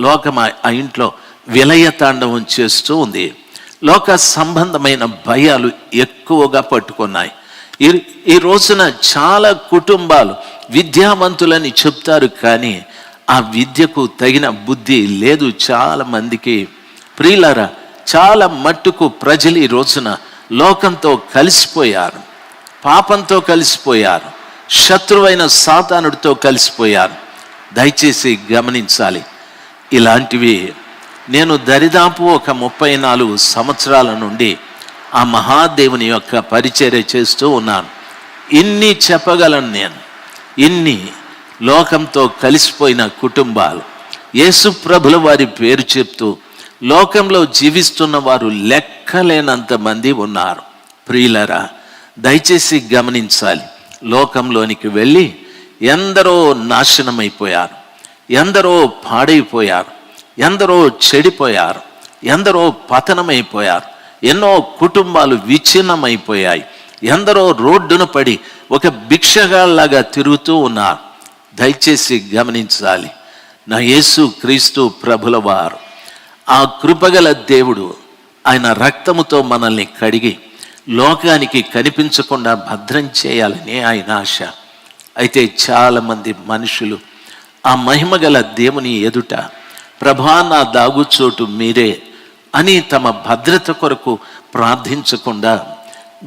లోకం ఆ ఇంట్లో విలయతాండవం చేస్తూ ఉంది. లోక సంబంధమైన భయాలు ఎక్కువగా పట్టుకున్నాయి. ఈ రోజున చాలా కుటుంబాలు విద్యావంతులని చెప్తారు, కానీ ఆ విద్యకు తగిన బుద్ధి లేదు చాలా మందికి. ప్రియులారా, చాలా మట్టుకు ప్రజలు ఈ రోజున లోకంతో కలిసిపోయారు, పాపంతో కలిసిపోయారు, శత్రువైన సాతానుడితో కలిసిపోయారు. దయచేసి గమనించాలి. ఇలాంటివి నేను దరిదాపు ఒక 34 సంవత్సరాల నుండి ఆ మహాదేవుని యొక్క పరిచర్య చేస్తూ ఉన్నాను. ఇన్ని చెప్పగలను నేను. ఇన్ని లోకంతో కలిసిపోయిన కుటుంబాలు, యేసు ప్రభుల వారి పేరు చెప్తూ లోకంలో జీవిస్తున్న వారు లెక్కలేనంత మంది ఉన్నారు. ప్రియులరా, దయచేసి గమనించాలి. లోకంలోనికి వెళ్ళి ఎందరో నాశనమైపోయారు, ఎందరో పాడైపోయారు, ఎందరో చెడిపోయారు, ఎందరో పతనమైపోయారు, ఎన్నో కుటుంబాలు విచ్ఛిన్నమైపోయాయి, ఎందరో రోడ్డున పడి ఒక భిక్షగాళ్ళలాగా తిరుగుతూ ఉన్నారు. దయచేసి గమనించాలి. నా యేసు క్రీస్తు ప్రభుల వారు, ఆ కృపగల దేవుడు, ఆయన రక్తముతో మనల్ని కడిగి లోకానికి కనిపించకుండా భద్రం చేయాలని ఆయన ఆశ. అయితే చాలామంది మనుషులు ఆ మహిమగల దేవుని ఎదుట, ప్రభా నా దాగుచోటు మీరే అని తమ భద్రత కొరకు ప్రార్థించకుండా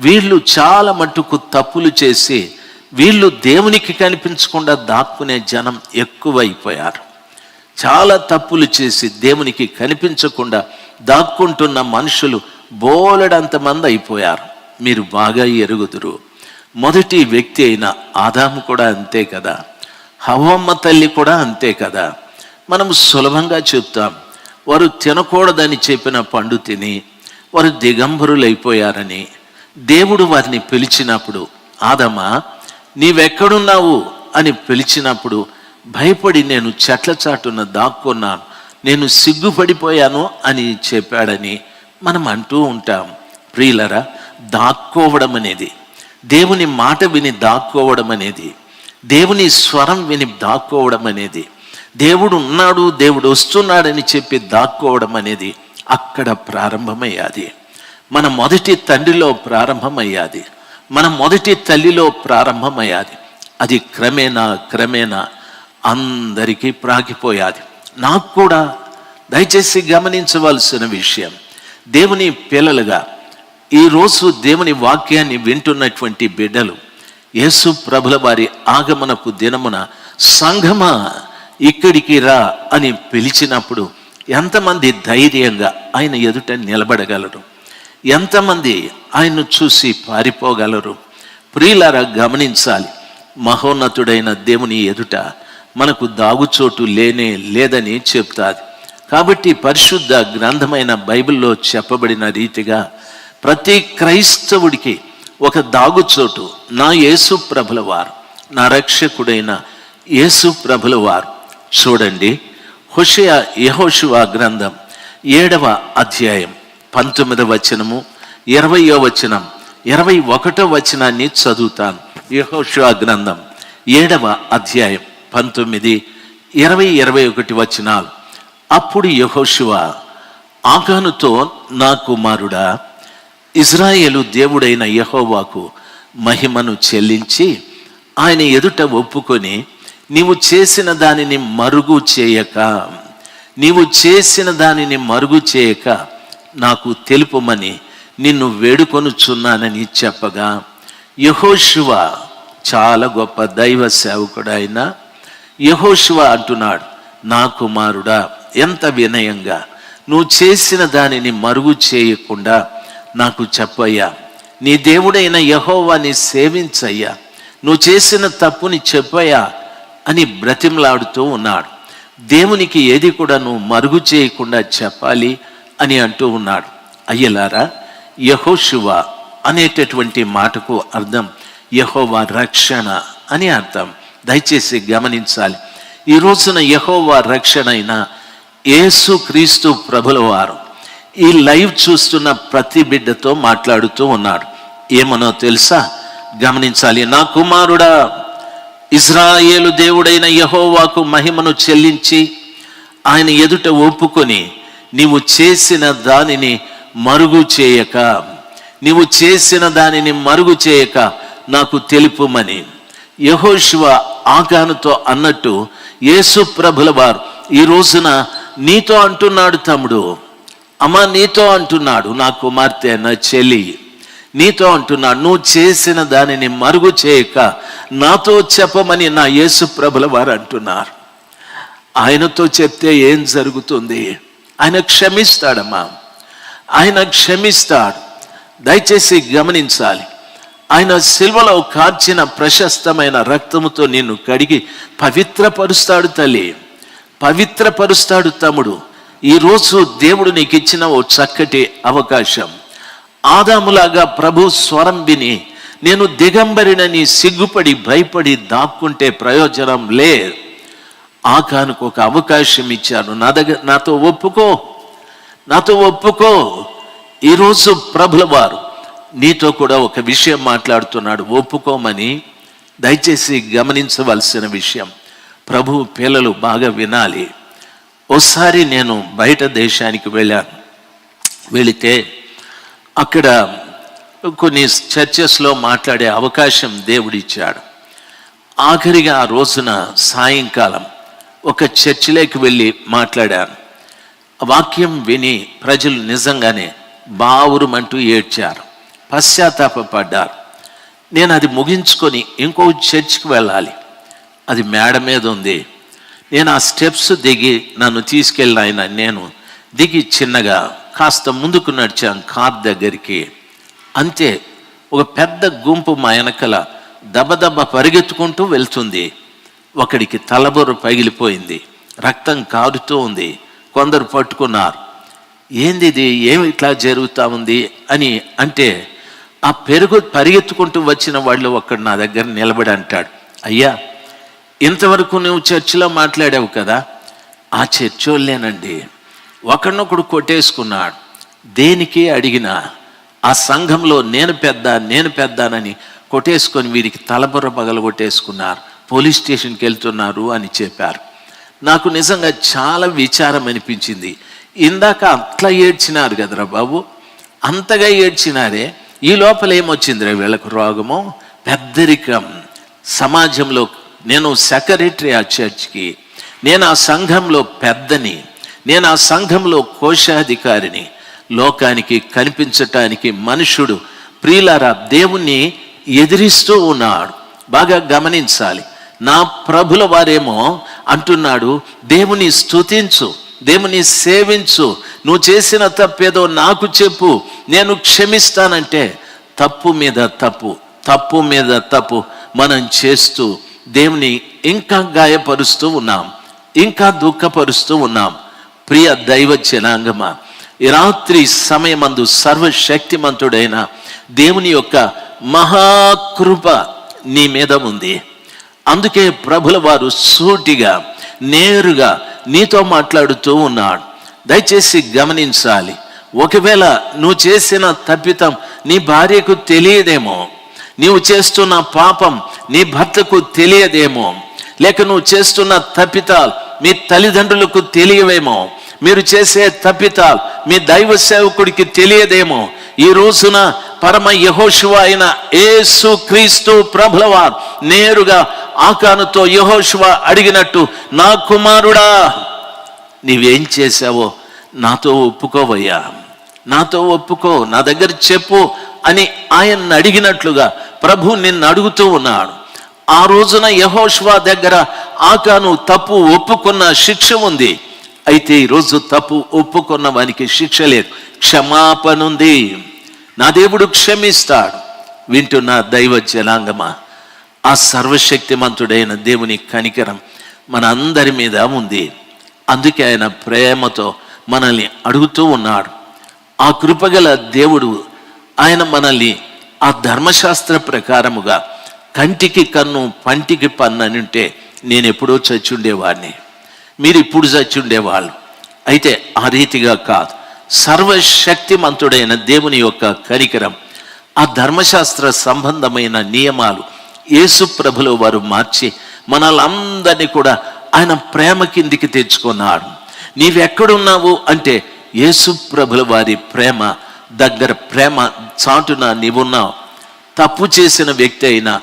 వీళ్ళు చాలా మట్టుకు తప్పులు చేసి వీళ్ళు దేవునికి కనిపించకుండా దాక్కునే జనం ఎక్కువైపోయారు. చాలా తప్పులు చేసి దేవునికి కనిపించకుండా దాక్కుంటున్న మనుషులు బోలెడంతమంది అయిపోయారు. మీరు బాగా ఎరుగుదురు. మొదటి వ్యక్తి అయిన ఆదాము కూడా అంతే కదా, హవ్వమ్మ తల్లి కూడా అంతే కదా. మనం సులభంగా చెప్తాం, వారు తినకూడదని చెప్పిన పండు తిని వారు దిగంబరులైపోయారని. దేవుడు వారిని పిలిచినప్పుడు, ఆదమా నీవెక్కడున్నావు అని పిలిచినప్పుడు భయపడి నేను చెట్ల చాటున దాక్కున్నాను, నేను సిగ్గుపడిపోయాను అని చెప్పాడని మనం అంటూ ఉంటాం. ప్రియులరా, దాక్కోవడం అనేది, దేవుని మాట విని దాక్కోవడం అనేది, దేవుని స్వరం విని దాక్కోవడం అనేది, దేవుడు ఉన్నాడు, దేవుడు వస్తున్నాడని చెప్పి దాక్కోవడం అనేది అక్కడ ప్రారంభమయ్యాది. మన మొదటి తండ్రిలో ప్రారంభమయ్యాది, మన మొదటి తల్లిలో ప్రారంభమయ్యాది. అది క్రమేణా అందరికీ ప్రాగిపోయాది. నాకు కూడా. దయచేసి గమనించవలసిన విషయం, దేవుని పిల్లలుగా ఈరోజు దేవుని వాక్యాన్ని వింటున్నటువంటి బిడ్డలు, యేసు ప్రభుల వారి ఆగమనపు దినమున సంఘమా ఇక్కడికి రా అని పిలిచినప్పుడు ఎంతమంది ధైర్యంగా ఆయన ఎదుట నిలబడగలరు? ఎంతమంది ఆయన్ను చూసి పారిపోగలరు? ప్రియులారా, గమనించాలి. మహోన్నతుడైన దేవుని ఎదుట మనకు దాగుచోటు లేదని చెప్తాది. కాబట్టి పరిశుద్ధ గ్రంథమైన బైబిల్లో చెప్పబడిన రీతిగా ప్రతి క్రైస్తవుడికి ఒక దాగుచోటు నా యేసు ప్రభుల వారు, నా రక్షకుడైన యేసు ప్రభుల వారు. చూడండి, యెహోషువ గ్రంథం 7వ అధ్యాయం 19వ వచనము, 20వ వచనం, 21వ వచనాన్ని చదువుతాను. యెహోషువ గ్రంథం 7వ అధ్యాయం 19, 20, 21 వచనాలు. అప్పుడు యెహోషువ ఆకానుతో, నా కుమారుడా, ఇజ్రాయేలు దేవుడైన యెహోవాకు మహిమను చెల్లించి ఆయన ఎదుట ఒప్పుకొని నీవు చేసిన దానిని మరుగు చేయక నాకు తెలుపమని నిన్ను వేడుకొనుచున్నానని చెప్పగా, యెహోషువ చాలా గొప్ప దైవ సేవకుడు ఆయన యెహోషువ అంటున్నాడు, నా కుమారుడా, ఎంత వినయంగా నువ్వు చేసిన దానిని మరుగు చేయకుండా నాకు చెప్పయ్యా, నీ దేవుడైన యెహోవాని సేవించయ్యా, నువ్వు చేసిన తప్పుని చెప్పయ్యా అని బ్రతిమలాడుతూ ఉన్నాడు. దేవునికి ఏది కూడా నువ్వు మరుగు చేయకుండా చెప్పాలి అని అంటూ ఉన్నాడు. అయ్యలారా, యెహోషువ అనేటటువంటి మాటకు అర్థం యెహోవా రక్షణ అని అర్థం. దయచేసి గమనించాలి. ఈ రోజున యెహోవా రక్షణ అయిన యేసు క్రీస్తు ప్రభుల వారు ఈ లైవ్ చూస్తున్న ప్రతి బిడ్డతో మాట్లాడుతూ ఉన్నాడు. ఏమనో తెలుసా? గమనించాలి. నా కుమారుడా, ఇజ్రాయేలు దేవుడైన యెహోవాకు మహిమను చెల్లించి ఆయన ఎదుట ఒప్పుకొని నీవు చేసిన దానిని మరుగు చేయక నాకు తెలుపుమని యెహోషువ ఆకానుతో అన్నట్టు యేసు ప్రభుల వారు ఈ రోజున నీతో అంటున్నాడు. తమ్ముడు, అమ్మ, నీతో అంటున్నాడు. నా కుమార్తె, నా చెల్లి, నీతో అంటున్నాడు. నువ్వు చేసిన దానిని మరుగు చేయక నాతో చెప్పమని నా యేసు ప్రభుల వారు అంటున్నారు. ఆయనతో చెప్తే ఏం జరుగుతుంది? ఆయన క్షమిస్తాడమ్మా, ఆయన క్షమిస్తాడు. దయచేసి గమనించాలి. ఆయన సిలువలో కార్చిన ప్రశస్తమైన రక్తముతో నిన్ను కడిగి పవిత్రపరుస్తాడు. తల్లి, పవిత్రపరుస్తాడు. తమ్ముడు, ఈరోజు దేవుడు నీకు ఇచ్చిన ఓ చక్కటి అవకాశం. ఆదాములాగా ప్రభు స్వరం విని నేను దిగంబరినని సిగ్గుపడి భయపడి దాక్కుంటే ప్రయోజనం లేదు. ఆకానుకు ఒక అవకాశం ఇచ్చాను. నాతో ఒప్పుకో. ఈరోజు ప్రభుల వారు నీతో కూడా ఒక విషయం మాట్లాడుతున్నాడు. ఒప్పుకోమని. దయచేసి గమనించవలసిన విషయం. ప్రభు పిల్లలు బాగా వినాలి. ఓసారి నేను బయట దేశానికి వెళితే అక్కడ కొన్ని చర్చెస్లో మాట్లాడే అవకాశం దేవుడిచ్చాడు. ఆఖరిగా ఆ రోజున సాయంకాలం ఒక చర్చిలోకి వెళ్ళి మాట్లాడాను. వాక్యం విని ప్రజలు నిజంగానే బావురుమంటూ ఏడ్చారు, పశ్చాత్తాపడ్డారు. నేను అది ముగించుకొని ఇంకో చర్చికి వెళ్ళాలి. అది మేడ మీద ఉంది. నేను ఆ స్టెప్స్ దిగి నన్ను తీసుకెళ్ళిన ఆయన, నేను దిగి చిన్నగా కాస్త ముందుకు నడిచాను కార్ దగ్గరికి. అంతే, ఒక పెద్ద గుంపు మా వెనకల దబదబ పరిగెత్తుకుంటూ వెళ్తుంది. ఒకడికి తలబొర్రు పగిలిపోయింది, రక్తం కారుతూ ఉంది. కొందరు పట్టుకున్నారు. ఏంది ఇది, ఏమి ఇట్లా జరుగుతూ ఉంది అని అంటే, ఆ పరిగెత్తుకుంటూ వచ్చిన వాళ్ళు ఒకడు నా దగ్గర నిలబడి అంటాడు, అయ్యా, ఇంతవరకు నువ్వు చర్చిలో మాట్లాడావు కదా, ఆ చర్చోళ్ళేనండి ఒకరినొకడు కొట్టేసుకున్నాడు. దేనికి అడిగినా ఆ సంఘంలో నేను పెద్దానని కొట్టేసుకొని వీరికి తలబుర్ర పగలు కొట్టేసుకున్నారు, పోలీస్ స్టేషన్కి వెళ్తున్నారు అని చెప్పారు. నాకు నిజంగా చాలా విచారం అనిపించింది. ఇందాక అట్లా ఏడ్చినారు కదరా బాబు, అంతగా ఏడ్చినారే, ఈ లోపల ఏమొచ్చిందిరా వీళ్ళకు రోగము, పెద్దరికం. సమాజంలో నేను సెక్రటరీ ఆ చర్చ్కి, నేను ఆ సంఘంలో పెద్దని, నేను ఆ సంఘంలో కోశాధికారిని. లోకానికి కనిపించటానికి మనుషుడు ప్రియులారా దేవుణ్ణి ఎదిరిస్తూ ఉన్నాడు. బాగా గమనించాలి. నా ప్రభుల వారేమో అంటున్నాడు, దేవుని స్తుతించు, దేవుని సేవించు, నువ్వు చేసిన తప్పేదో నాకు చెప్పు, నేను క్షమిస్తానంటే తప్పు మీద తప్పు మనం చేస్తూ దేవుని ఇంకా గాయపరుస్తూ ఉన్నాం, ఇంకా దుఃఖపరుస్తూ ఉన్నాం. ప్రియ దైవ జనాంగమా, ఈ రాత్రి సమయమందు సర్వశక్తిమంతుడైన దేవుని యొక్క మహాకృప నీ మీద ఉంది. అందుకే ప్రభుల వారు సూటిగా నేరుగా నీతో మాట్లాడుతూ ఉన్నాడు. దయచేసి గమనించాలి. ఒకవేళ నువ్వు చేసిన తప్పిదం నీ భార్యకు తెలియదేమో, నీవు చేస్తున్న పాపం నీ భర్తకు తెలియదేమో, లేక నువ్వు చేస్తున్న తప్పిదాలు మీ తల్లిదండ్రులకు తెలియవేమో, మీరు చేసే తప్పిదాలు మీ దైవ సేవకుడికి తెలియదేమో. ఈ రోజున పరమ యెహోషువ అయిన యేసు క్రీస్తు ప్రభుల వారు నేరుగా ఆకానుతో యెహోషువ అడిగినట్టు, నా కుమారుడా, నీవేం చేశావో నాతో ఒప్పుకోవయ్యా, నాతో ఒప్పుకో, నా దగ్గర చెప్పు అని ఆయన్ని అడిగినట్లుగా ప్రభు నిన్ను అడుగుతూ ఉన్నాడు. ఆ రోజున యెహోషువ దగ్గర ఆకాను తప్పు ఒప్పుకున్న శిక్ష ఉంది. అయితే ఈరోజు తప్పు ఒప్పుకున్న వానికి శిక్ష లేదు, క్షమాపణ ఉంది. నా దేవుడు క్షమిస్తాడు. వింటున్న దైవ జనాంగమా, ఆ సర్వశక్తిమంతుడైన దేవుని కనికరం మన అందరి మీద ఉంది. అందుకే ఆయన ప్రేమతో మనల్ని అడుగుతూ ఉన్నాడు. ఆ కృపగల దేవుడు ఆయన మనల్ని ఆ ధర్మశాస్త్ర ప్రకారముగా కంటికి కన్ను పంటికి పన్ను అని ఉంటే నేను ఎప్పుడో చచ్చుండేవాడిని, మీరు ఇప్పుడు చచ్చుండేవాళ్ళు. అయితే ఆ రీతిగా కాదు. సర్వశక్తిమంతుడైన దేవుని యొక్క కనికరం, ఆ ధర్మశాస్త్ర సంబంధమైన నియమాలు యేసు ప్రభులో వారు మార్చి మనలందరినీ కూడా ఆయన ప్రేమ కిందికి తెచ్చుకున్నాడు. నీవెక్కడున్నావు అంటే యేసు ప్రభుల వారి ప్రేమ దగ్గర, ప్రేమ చాటున నీవున్నావు. తప్పు చేసిన వ్యక్తి అయినా,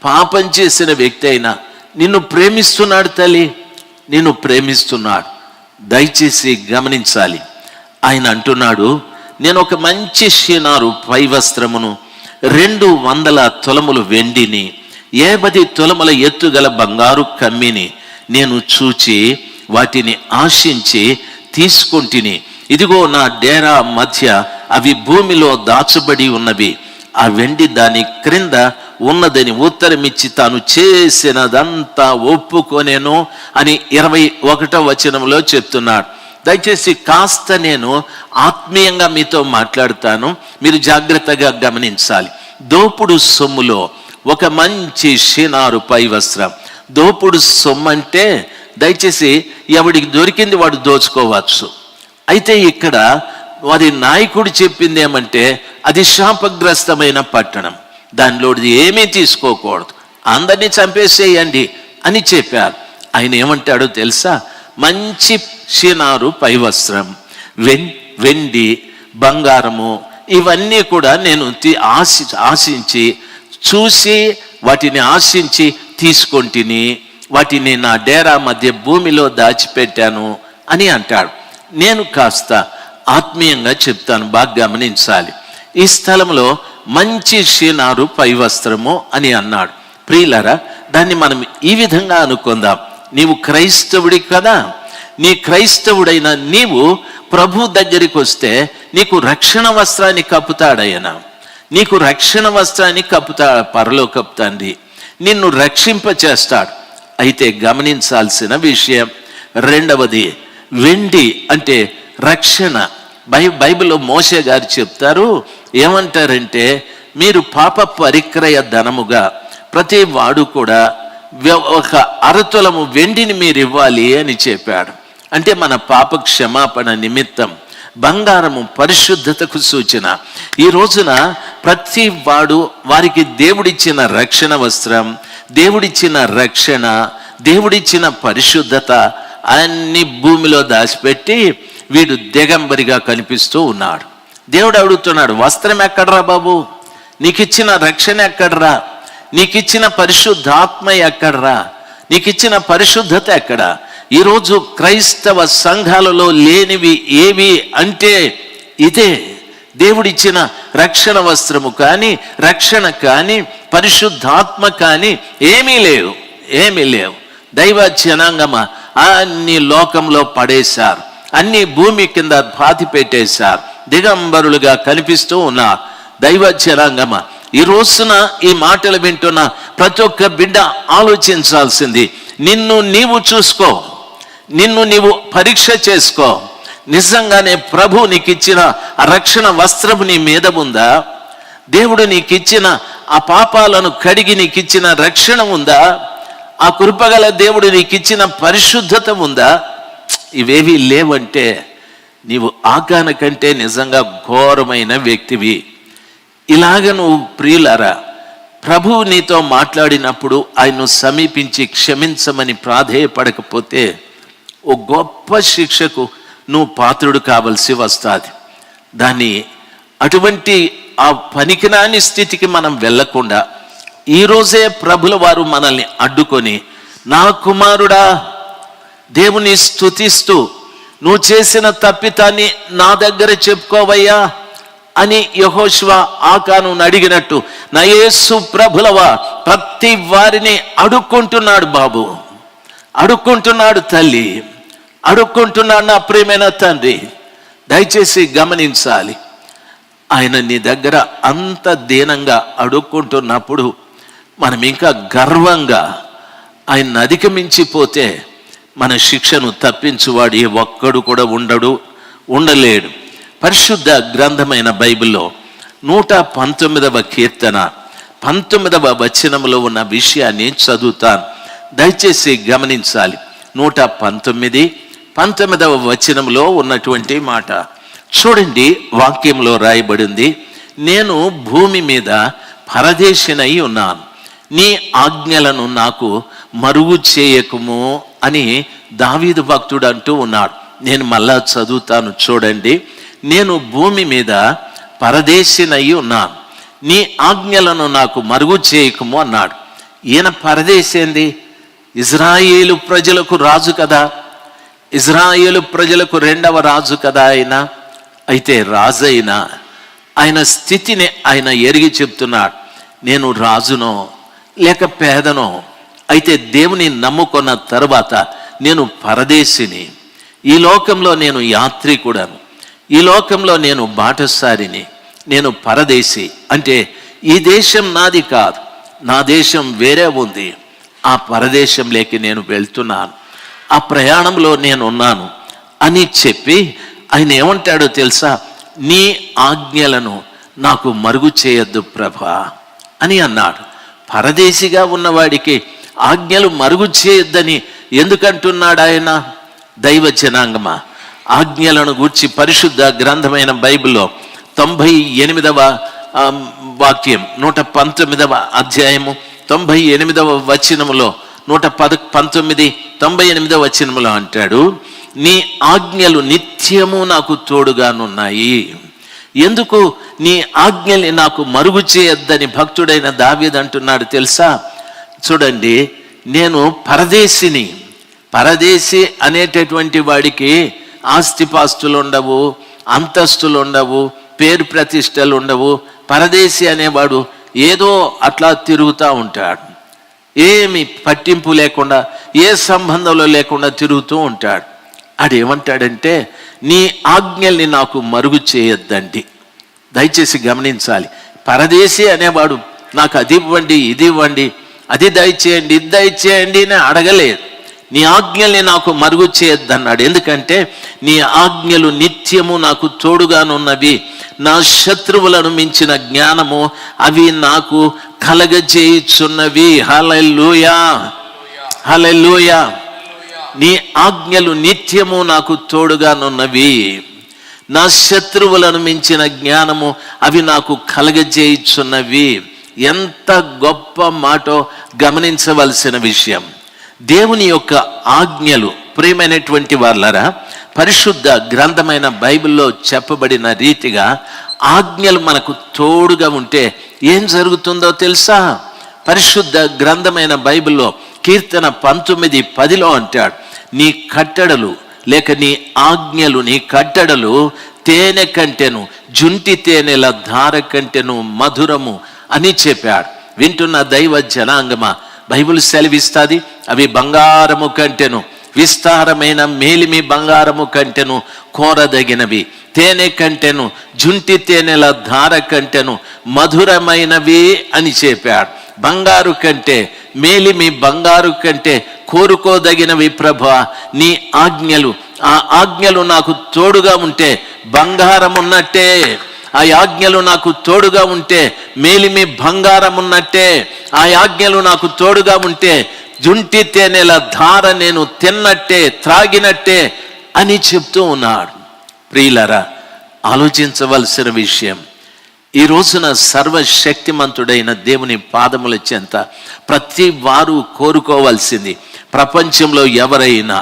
పాపం చేసిన వ్యక్తి అయినా నిన్ను ప్రేమిస్తున్నాడు తల్లి, నిన్ను ప్రేమిస్తున్నాడు. దయచేసి గమనించాలి. ఆయన అంటున్నాడు, నేను ఒక మంచి షీనారు పై వస్త్రమును, 200 తులములు వెండిని, 50 తులముల ఎత్తుగల బంగారు కమ్మిని నేను చూచి వాటిని ఆశించి తీసుకొంటిని. ఇదిగో నా డేరా మధ్య అవి భూమిలో దాచబడి ఉన్నవి. ఆ వెండి దాని క్రింద ఉన్నదని ఉత్తరమిచ్చి తాను చేసినదంతా ఒప్పుకొనేను అని 21వ వచనంలో చెప్తున్నాడు. దయచేసి కాస్త నేను ఆత్మీయంగా మీతో మాట్లాడుతాను, మీరు జాగ్రత్తగా గమనించాలి. దోపుడు సొమ్ములో ఒక మంచి షీనారు పై వస్త్రం. దోపుడు సొమ్ము అంటే దయచేసి ఎవడికి దొరికింది వాడు దోచుకోవచ్చు. అయితే ఇక్కడ వారి నాయకుడు చెప్పింది ఏమంటే అది శాపగ్రస్తమైన పట్టణం, దానిలో ఏమీ తీసుకోకూడదు, అందరినీ చంపేసేయండి అని చెప్పారు. ఆయన ఏమంటాడో తెలుసా? మంచి షీనారు పై వస్త్రం, వెండి, బంగారము ఇవన్నీ కూడా నేను ఆశించి చూసి వాటిని ఆశించి తీసుకొంటిని, వాటిని నా డేరా మధ్య భూమిలో దాచిపెట్టాను అని అంటాడు. నేను కాస్త ఆత్మీయంగా చెప్తాను, బాగా గమనించాలి. ఈ స్థలంలో మంచి షీనారు పై వస్త్రము అని అన్నాడు. ప్రియులారా, దాన్ని మనం ఈ విధంగా అనుకుందాం. నీవు క్రైస్తవుడి కదా, నీ క్రైస్తవుడైన నీవు ప్రభు దగ్గరికి వస్తే నీకు రక్షణ వస్త్రాన్ని కప్పుతాడయన, నీకు రక్షణ వస్త్రాన్ని కప్పుతాడు పరలోకపు తండ్రి, నిన్ను రక్షింపచేస్తాడు. అయితే గమనించాల్సిన విషయం రెండవది, వెండి అంటే రక్షణ. బైబిల్లో మోషే గారు చెప్తారు, ఏమంటారంటే మీరు పాప పరిక్రయ ధనముగా ప్రతి వాడు కూడా ఒక 1 తులము వెండిని మీరు ఇవ్వాలి అని చెప్పాడు. అంటే మన పాప క్షమాపణ నిమిత్తం. బంగారము పరిశుద్ధతకు సూచన. ఈ రోజున ప్రతి వాడు వారికి దేవుడిచ్చిన రక్షణ వస్త్రం, దేవుడిచ్చిన రక్షణ, దేవుడిచ్చిన పరిశుద్ధత అన్ని భూమిలో దాచిపెట్టి వీడు దిగంబరిగా కనిపిస్తూ ఉన్నాడు. దేవుడు అడుగుతున్నాడు, వస్త్రం ఎక్కడరా బాబు, నీకు ఇచ్చిన రక్షణ ఎక్కడరా, నీకు ఇచ్చిన పరిశుద్ధాత్మ ఎక్కడరా, నీకు ఇచ్చిన పరిశుద్ధత ఎక్కడ? ఈరోజు క్రైస్తవ సంఘాలలో లేనివి ఏవి అంటే ఇదే. దేవుడిచ్చిన రక్షణ వస్త్రము కానీ, రక్షణ కానీ, పరిశుద్ధాత్మ కానీ ఏమీ లేవు. దైవ జనాంగమా అన్ని లోకంలో పడేశారు, అన్ని భూమి కింద పాతి పెట్టేశారు, దిగంబరులుగా కనిపిస్తూ ఉన్నారు. దైవ జనాంగమా, ఈ రోజున ఈ మాటలు వింటున్న ప్రతి ఒక్క బిడ్డ ఆలోచించాల్సింది, నిన్ను నీవు చూసుకో, నిన్ను నీవు పరీక్ష చేసుకో. నిజంగానే ప్రభు నీకు ఇచ్చిన ఆ రక్షణ వస్త్రము నీ మీద ఉందా? దేవుడు నీకు ఇచ్చిన ఆ పాపాలను కడిగి నీకు ఇచ్చిన రక్షణ ఉందా? ఆ కృపగల దేవుడు నీకు ఇచ్చిన పరిశుద్ధత ఉందా? ఇవేవి లేవంటే నీవు ఆకాన కంటే నిజంగా ఘోరమైన వ్యక్తివి. ఇలాగ నువ్వు ప్రియులారా, ప్రభువు నీతో మాట్లాడినప్పుడు ఆయన్ను సమీపించి క్షమించమని ప్రాధేయపడకపోతే ఓ గొప్ప శిక్షకు నువ్వు పాత్రుడు కావలసి వస్తుంది. దాన్ని అటువంటి ఆ పనికిరాని స్థితికి మనం వెళ్ళకుండా ఈరోజే ప్రభుల వారు మనల్ని అడ్డుకొని, నా కుమారుడా దేవుని స్తుతిస్తూ నువ్వు చేసిన తప్పితాన్ని నా దగ్గర చెప్పుకోవయ్యా అని యెహోషువ ఆకాను అడిగినట్టు నా యేసు ప్రభులవా ప్రతి వారిని అడుక్కుంటున్నాడు. బాబు అడుక్కుంటున్నాడు, తల్లి అడుక్కుంటున్నాడు, నా ప్రియమైన తండ్రి. దయచేసి గమనించాలి, ఆయన నీ దగ్గర అంత దీనంగా అడుక్కుంటున్నప్పుడు మనం ఇంకా గర్వంగా ఆయన్ని అధిగమించిపోతే మన శిక్షను తప్పించువాడు ఏ ఒక్కడు కూడా ఉండలేడు. పరిశుద్ధ గ్రంథమైన బైబిల్లో 119వ కీర్తన 19వ వచనంలో ఉన్న విషయాన్ని చదువుతాను, దయచేసి గమనించాలి. 119వ వచనంలో ఉన్నటువంటి మాట చూడండి. వాక్యంలో రాయబడింది, నేను భూమి మీద పరదేశినై ఉన్నాను, నీ ఆజ్ఞలను నాకు మరుగు చేయకుము అని దావీదు భక్తుడు అంటూ ఉన్నాడు. నేను మళ్ళా చదువుతాను చూడండి. నేను భూమి మీద పరదేశినై ఉన్నాను, నీ ఆజ్ఞలను నాకు మరుగు చేయకుము అన్నాడు. ఈయన పరదేశేంది? ఇజ్రాయేలు ప్రజలకు రాజు కదా, ఇజ్రాయేలు ప్రజలకు రెండవ రాజు కదా ఆయన. అయితే రాజైన ఆయన స్థితిని ఆయన ఎరిగి చెప్తున్నాడు, నేను రాజునో లేక పేదనో, అయితే దేవుని నమ్ముకున్న తరువాత నేను పరదేశిని, ఈ లోకంలో నేను యాత్రికుడను, ఈ లోకంలో నేను బాటసారిని, నేను పరదేశి. అంటే ఈ దేశం నాది కాదు, నా దేశం వేరే ఉంది, ఆ పరదేశంలోకి నేను వెళ్తున్నాను, ఆ ప్రయాణంలో నేను ఉన్నాను అని చెప్పి ఆయన ఏమంటాడో తెలుసా? నీ ఆజ్ఞలను నాకు మరుగు చేయొద్దు ప్రభా అని అన్నాడు. పరదేశిగా ఉన్నవాడికి ఆజ్ఞలు మరుగు చేయొద్దని ఎందుకంటున్నాడు ఆయన? దైవ జనాంగమా, ఆజ్ఞలను గూర్చి పరిశుద్ధ గ్రంథమైన బైబిల్లో 98వ వాక్యం 119వ అధ్యాయము 98వ వచనములో 98వ వచనములో అంటాడు, నీ ఆజ్ఞలు నిత్యము నాకు తోడుగానున్నాయి. ఎందుకు నీ ఆజ్ఞల్ని నాకు మరుగు చేయొద్దని భక్తుడైన దావీదు అంటున్నాడు తెలుసా? చూడండి, నేను పరదేశిని. పరదేశి అనేటటువంటి వాడికి ఆస్తిపాస్తులు ఉండవు, అంతస్తులు ఉండవు, పేరు ప్రతిష్టలు ఉండవు. పరదేశి అనేవాడు ఏదో అట్లా తిరుగుతూ ఉంటాడు, ఏమి పట్టింపు లేకుండా, ఏ సంబంధంలో లేకుండా తిరుగుతూ ఉంటాడు. ఆడేమంటాడంటే, నీ ఆజ్ఞల్ని నాకు మరుగు చేయొద్దండి. దయచేసి గమనించాలి, పరదేశి అనేవాడు నాకు అది ఇవ్వండి, ఇది ఇవ్వండి, అది దయచేయండి, ఇది దయచేయండి అని అడగలేదు. నీ ఆజ్ఞల్ని నాకు మరుగు చేయొద్దన్నాడు. ఎందుకంటే నీ ఆజ్ఞలు నిత్యము నాకు తోడుగానున్నవి, నా శత్రువులను మించిన జ్ఞానము అవి నాకు కలగజేయుచున్నవి. హల్లెలూయా, హల్లెలూయా. నీ ఆజ్ఞలు నిత్యము నాకు తోడుగానున్నవి, నా శత్రువులను మించిన జ్ఞానము అవి నాకు కలగజేయుచున్నవి. ఎంత గొప్ప మాటో గమనించవలసిన విషయం. దేవుని యొక్క ఆజ్ఞలు, ప్రియమైనటువంటి వాళ్ళరా, పరిశుద్ధ గ్రంథమైన బైబిల్లో చెప్పబడిన రీతిగా ఆజ్ఞలు మనకు తోడుగా ఉంటే ఏం జరుగుతుందో తెలుసా? పరిశుద్ధ గ్రంథమైన బైబిల్లో కీర్తన 19:10 అంటాడు, నీ కట్టడలు లేక నీ ఆజ్ఞలు, నీ కట్టడలు తేనె కంటెను, జుంటి తేనెల ధార కంటెను మధురము అని చెప్పాడు. వింటున్న దైవ జనాంగమా, బైబిల్ సెలవిస్తుంది, అవి బంగారము కంటెను, విస్తారమైన మేలిమి బంగారము కంటెను కోరదగినవి, తేనె కంటెను, జుంటి తేనెల ధార కంటెను మధురమైనవి అని చెప్పాడు. బంగారు కంటే, మేలిమి బంగారు కంటే కోరుకోదగినవి ప్రభువా నీ ఆజ్ఞలు. ఆ ఆజ్ఞలు నాకు తోడుగా ఉంటే బంగారం ఉన్నట్టే, ఆ ఆజ్ఞలు నాకు తోడుగా ఉంటే మేలిమి బంగారం ఉన్నట్టే, ఆ ఆజ్ఞలు నాకు తోడుగా ఉంటే జుంటి తేనెల ధార నేను తిన్నట్టే, త్రాగినట్టే అని చెప్తూ ఉన్నాడు. ప్రియులరా, ఆలోచించవలసిన విషయం, ఈ రోజున సర్వశక్తిమంతుడైన దేవుని పాదముల చెంత ప్రతి వారు కోరుకోవాల్సింది, ప్రపంచంలో ఎవరైనా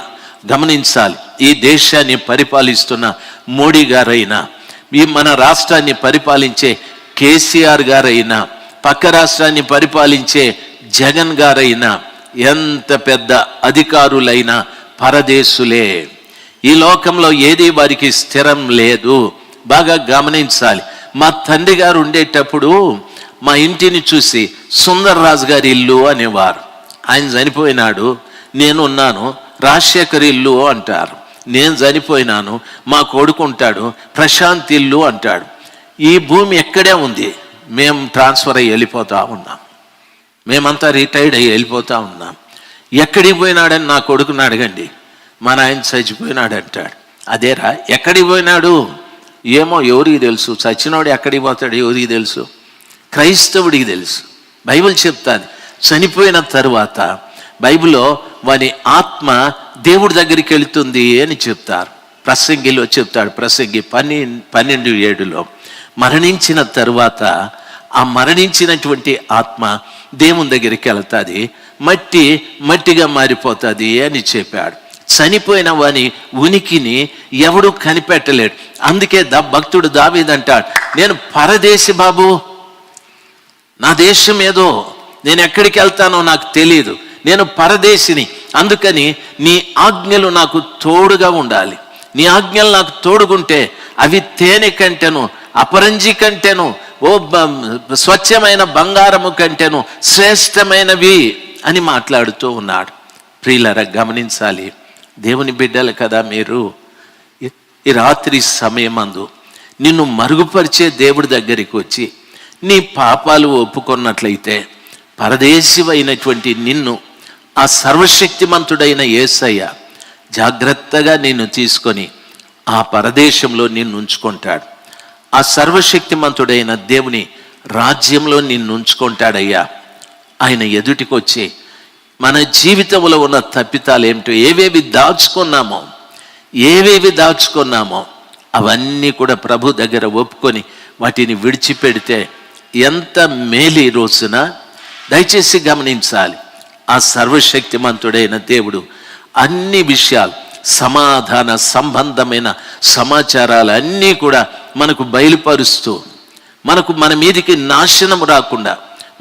గమనించాలి, ఈ దేశాన్ని పరిపాలిస్తున్న మోడీ గారైనా, ఈ మన రాష్ట్రాన్ని పరిపాలించే కేసీఆర్ గారైనా, పక్క రాష్ట్రాన్ని పరిపాలించే జగన్ గారైనా, ఎంత పెద్ద అధికారులైనా పరదేశులే. ఈ లోకంలో ఏది వారికి స్థిరం లేదు. బాగా గమనించాలి. మా తండ్రి గారు ఉండేటప్పుడు మా ఇంటిని చూసి సుందర్రాజు గారి ఇల్లు అనేవారు. ఆయన చనిపోయినాడు, నేనున్నాను, రాజశేఖర్ ఇల్లు అంటారు. నేను చనిపోయినాను, మా కొడుకుంటాడు, ప్రశాంత్ ఇల్లు అంటాడు. ఈ భూమి ఎక్కడే ఉంది, మేము ట్రాన్స్ఫర్ అయ్యి వెళ్ళిపోతూ ఉన్నాం, మేమంతా రిటైర్డ్ అయ్యి వెళ్ళిపోతూ ఉన్నాం. ఎక్కడికి పోయినాడని నా కొడుకుని అడగండి, మా నాయన చచ్చిపోయినాడు అంటాడు. అదేరా, ఎక్కడికి పోయినాడు ఏమో ఎవరికి తెలుసు, చచ్చినోడు ఎక్కడికి పోతాడు ఎవరికి తెలుసు? క్రైస్తవుడికి తెలుసు. బైబిల్ చెప్తాది చనిపోయిన తరువాత బైబిల్లో వాని ఆత్మ దేవుడి దగ్గరికి వెళుతుంది అని చెప్తారు. ప్రసంగిలో చెప్తాడు, ప్రసంగి 12:7 మరణించిన తరువాత ఆ మరణించినటువంటి ఆత్మ దేవుని దగ్గరికి వెళ్తుంది, మట్టిగా మారిపోతుంది అని చెప్పాడు. చనిపోయిన వాని ఉనికిని ఎవడు కనిపెట్టలేడు. అందుకే భక్తుడు దావీదు అంటాడు, నేను పరదేశి బాబు, నా దేశం ఏదో, నేను ఎక్కడికి వెళ్తానో నాకు తెలియదు, నేను పరదేశిని, అందుకని నీ ఆజ్ఞలు నాకు తోడుగా ఉండాలి. నీ ఆజ్ఞలు నాకు తోడుగుంటే అవి తేనె కంటేను, అపరంజి కంటేను, స్వచ్ఛమైన బంగారము కంటేను శ్రేష్టమైనవి అని మాట్లాడుతూ ఉన్నాడు. ప్రియులారా, గమనించాలి, దేవుని బిడ్డలు కదా మీరు. ఈ రాత్రి సమయమందు నిన్ను మరుగుపరిచే దేవుడి దగ్గరికి వచ్చి నీ పాపాలు ఒప్పుకున్నట్లయితే పరదేశివైనటువంటి నిన్ను ఆ సర్వశక్తిమంతుడైన యేసయ్య జాగ్రత్తగా నిన్ను తీసుకొని ఆ పరదేశంలో నిన్ను ఉంచుకుంటాడు. ఆ సర్వశక్తిమంతుడైన దేవుని రాజ్యంలో నిన్ను ఉంచుకుంటాడయ్యా. ఆయన ఎదుటికొచ్చి మన జీవితంలో ఉన్న తప్పితాలు ఏమిటో, ఏవేవి దాచుకున్నామో అవన్నీ కూడా ప్రభు దగ్గర ఒప్పుకొని వాటిని విడిచిపెడితే ఎంత మేలు. ఈ రోజున దయచేసి గమనించాలి, ఆ సర్వశక్తిమంతుడైన దేవుడు అన్ని విషయాలు, సమాధాన సంబంధమైన సమాచారాలు అన్నీ కూడా మనకు బయలుపరుస్తూ, మన మీదికి నాశనం రాకుండా,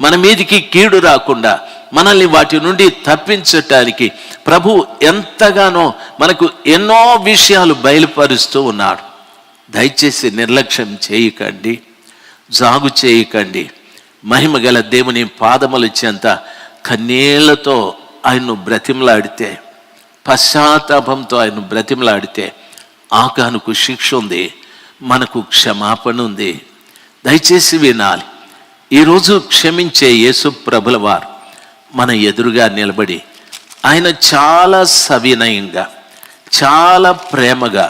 మన మీదికి కీడు రాకుండా మనల్ని వాటి నుండి తప్పించటానికి ప్రభు ఎంతగానో మనకు ఎన్నో విషయాలు బయలుపరుస్తూ ఉన్నాడు. దయచేసి నిర్లక్ష్యం చేయకండి, జాగు చేయకండి. మహిమగల దేవుని పాదములు చెంత కన్నీళ్లతో ఆయన్ను బ్రతిమలాడితే, పశ్చాత్తాపంతో ఆయన బ్రతిమలాడితే ఆకానుకు శిక్ష ఉంది, మనకు క్షమాపణ ఉంది. దయచేసి వినాలి. ఈరోజు క్షమించే యేసు ప్రభుల వారు మన ఎదురుగా నిలబడి ఆయన చాలా సవినయంగా, చాలా ప్రేమగా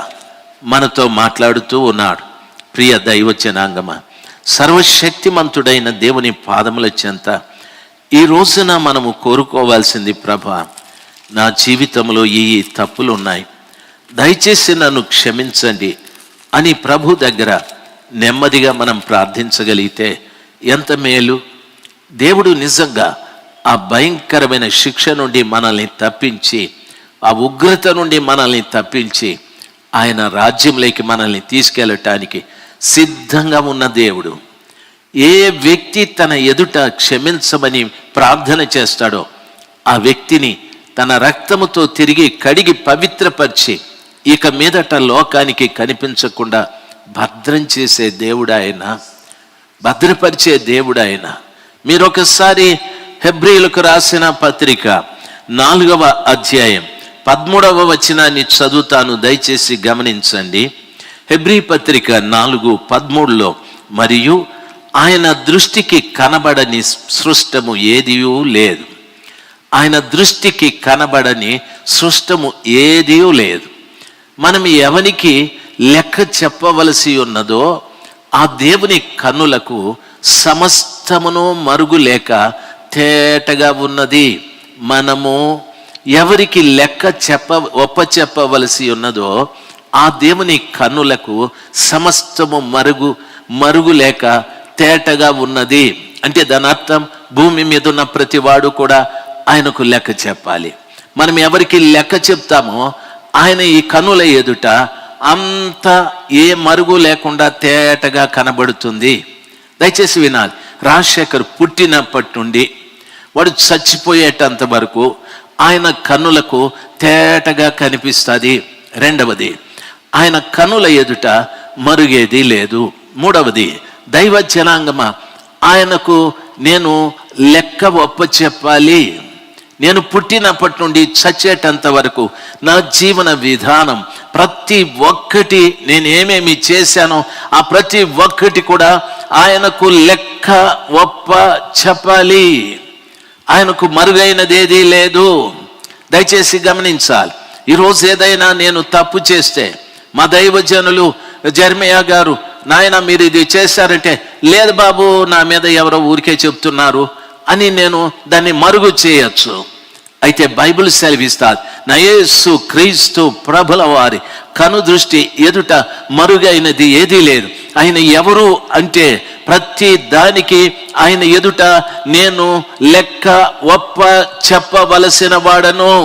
మనతో మాట్లాడుతూ ఉన్నాడు. ప్రియ దైవ జనాంగమా, సర్వశక్తిమంతుడైన దేవుని పాదముల చెంత ఈ రోజున మనము కోరుకోవాల్సింది, ప్రభా నా జీవితంలో ఈ తప్పులు ఉన్నాయి, దయచేసి నన్ను క్షమించండి అని ప్రభు దగ్గర నెమ్మదిగా మనం ప్రార్థించగలిగితే ఎంత మేలు. దేవుడు నిజంగా ఆ భయంకరమైన శిక్ష నుండి మనల్ని తప్పించి, ఆ ఉగ్రత నుండి మనల్ని తప్పించి ఆయన రాజ్యంలోకి మనల్ని తీసుకెళ్ళటానికి సిద్ధంగా ఉన్న దేవుడు. ఏ వ్యక్తి తన ఎదుట క్షమించమని ప్రార్థన చేస్తాడో ఆ వ్యక్తిని తన రక్తముతో తిరిగి కడిగి పవిత్రపరిచి ఇక మీదట లోకానికి కనిపించకుండా భద్రం చేసే దేవుడు ఆయన, భద్రపరిచే దేవుడు ఆయన. మీరు ఒకసారి హెబ్రీయులకు రాసిన పత్రిక 4వ అధ్యాయం 13వ వచనాన్ని చదువుతాను, దయచేసి గమనించండి. హెబ్రీ పత్రిక 4:13 మరియు ఆయన దృష్టికి కనబడని సృష్టము ఏదియూ లేదు. ఆయన దృష్టికి కనబడని సృష్టము ఏదీ లేదు. మనం ఎవనికి లెక్క చెప్పవలసి ఉన్నదో ఆ దేవుని కన్నులకు సమస్తమును మరుగులేక తేటగా ఉన్నది. మనము ఎవరికి లెక్క ఒప్పచెప్పవలసి ఉన్నదో ఆ దేవుని కన్నులకు సమస్తము మరుగులేక తేటగా ఉన్నది. అంటే దాని అర్థం భూమి మీద ఉన్న ప్రతి వాడు కూడా ఆయనకు లెక్క చెప్పాలి. మనం ఎవరికి లెక్క చెప్తామో ఆయన ఈ కన్నుల ఎదుట అంత ఏ మరుగు లేకుండా తేటగా కనబడుతుంది. దయచేసి వినాలి. రాజశేఖర్ పుట్టినప్పటి నుండి వాడు చచ్చిపోయేటంత వరకు ఆయన కన్నులకు తేటగా కనిపిస్తుంది. రెండవది, ఆయన కన్నుల ఎదుట మరుగేది లేదు. మూడవది, దైవ జనాంగమా, ఆయనకు నేను లెక్క ఒప్పచెప్పాలి. నేను పుట్టినప్పటి నుండి చచ్చేటంత వరకు నా జీవన విధానం ప్రతి ఒక్కటి నేను ఏమేమి చేశానో ఆ ప్రతి ఒక్కటి కూడా ఆయనకు లెక్క ఒప్ప చెప్పాలి. ఆయనకు మరుగైనది ఏదీ లేదు. దయచేసి గమనించాలి. ఈరోజు ఏదైనా నేను తప్పు చేస్తే మా దైవజనులు జెర్మియా గారు, నాయన మీరు ఇది చేశారంటే, లేదు బాబు నా మీద ఎవరో ఊరికే చెప్తున్నారు అని నేను దాన్ని మరుగు చేయొచ్చు. అయితే బైబిల్ సెలవిస్తాది, నా యేసు క్రీస్తు ప్రభుల వారి కనుదృష్టి ఎదుట మరుగైనది ఏదీ లేదు. ఆయన ఎవరు అంటే ప్రతి దానికి ఆయన ఎదుట నేను లెక్క ఒప్ప చెప్పవలసిన వాడను.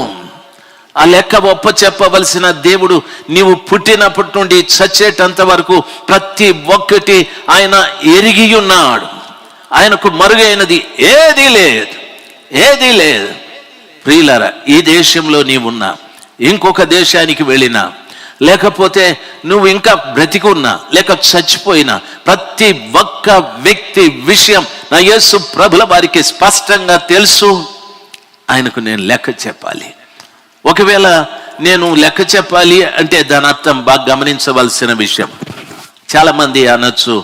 ఆ లెక్క ఒప్ప చెప్పవలసిన దేవుడు నీవు పుట్టినప్పటి నుండి చచ్చేటంత వరకు ప్రతి ఒక్కటి ఆయన ఎరిగి ఉన్నాడు. ఆయనకు మరుగైనది ఏదీ లేదు, ఏదీ లేదు. ప్రియులారా, ఈ దేశంలో నీవున్నా, ఇంకొక దేశానికి వెళ్ళినా, లేకపోతే నువ్వు ఇంకా బ్రతికున్నా లేక చచ్చిపోయినా, ప్రతి ఒక్క వ్యక్తి విషయం నా యేసు ప్రభుల వారికి స్పష్టంగా తెలుసు. ఆయనకు నేను లెక్క చెప్పాలి. ఒకవేళ నేను లెక్క చెప్పాలి అంటే దాని అర్థం బాగా గమనించవలసిన విషయం. చాలామంది అనొచ్చు,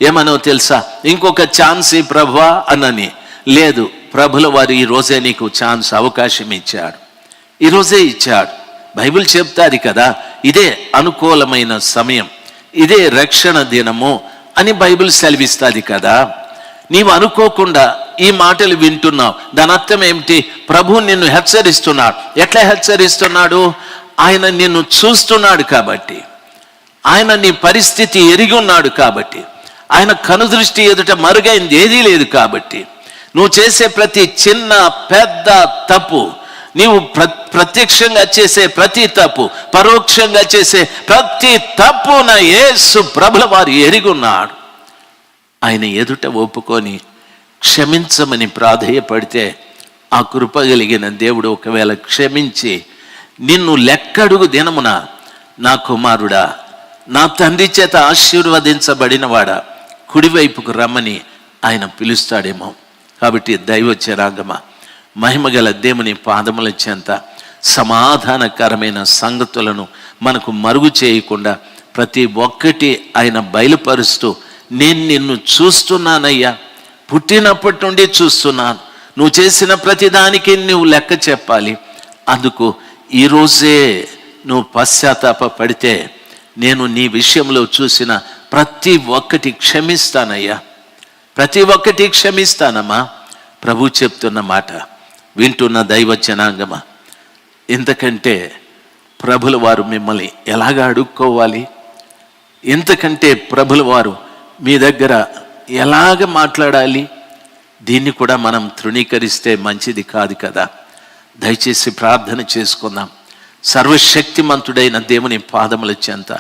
ఏమనో తెలుసా, ఇంకొక ఛాన్స్ ప్రభువా అనని. లేదు, ప్రభుల వారు ఈరోజే నీకు ఛాన్స్, అవకాశం ఇచ్చాడు, ఈరోజే ఇచ్చాడు. బైబిల్ చెప్తాది కదా, ఇదే అనుకూలమైన సమయం, ఇదే రక్షణ దినము అని బైబిల్ సెలవిస్తుంది కదా. నీవు అనుకోకుండా ఈ మాటలు వింటున్నావు, దాని అర్థం ఏమిటి? ప్రభు నిన్ను హెచ్చరిస్తున్నాడు. ఎట్లా హెచ్చరిస్తున్నాడు? ఆయన నిన్ను చూస్తున్నాడు కాబట్టి, ఆయన నీ పరిస్థితి ఎరిగి ఉన్నాడు కాబట్టి, ఆయన కనుదృష్టి ఎదుట మరుగైంది ఏదీ లేదు కాబట్టి, నువ్వు చేసే ప్రతి చిన్న పెద్ద తప్పు, నీవు ప్రత్యక్షంగా చేసే ప్రతి తప్పు, పరోక్షంగా చేసే ప్రతి తప్పు నా యేసు ప్రభుల వారు ఎరిగున్నాడు. ఆయన ఎదుట ఒప్పుకొని క్షమించమని ప్రాధేయపడితే ఆ కృప కలిగిన దేవుడు ఒకవేళ క్షమించి నిన్ను లెక్కడుగు దినమున, నా కుమారుడా, నా తండ్రి చేత ఆశీర్వదించబడినవాడా, కుడివైపుకు రమ్మని ఆయన పిలుస్తాడేమో. కాబట్టి దైవ జనాంగమా, మహిమగల దేవుని పాదముల చెంత సమాధానకరమైన సంగతులను మనకు మరుగు చేయకుండా ప్రతి ఒక్కటి ఆయన బయలుపరుస్తూ, నేను నిన్ను చూస్తున్నానయ్యా, పుట్టినప్పటి నుండి చూస్తున్నాను, నువ్వు చేసిన ప్రతిదానికి నువ్వు లెక్క చెప్పాలి. అందుకు ఈరోజే నువ్వు పశ్చాత్తాప పడితే నేను నీ విషయంలో చూసిన ప్రతి ఒక్కటి క్షమిస్తానయ్యా, ప్రతి ఒక్కటి క్షమిస్తానమ్మా. ప్రభు చెప్తున్న మాట వింటున్న దైవ జనాంగమా, ఎంతకంటే ప్రభుల వారు మిమ్మల్ని ఎలాగ అడుక్కోవాలి, ఎంతకంటే ప్రభుల వారు మీ దగ్గర ఎలాగ మాట్లాడాలి, దీన్ని కూడా మనం తృణీకరిస్తే మంచిది కాదు కదా. దయచేసి ప్రార్థన చేసుకుందాం. సర్వశక్తిమంతుడైన దేవుని పాదముల చెంత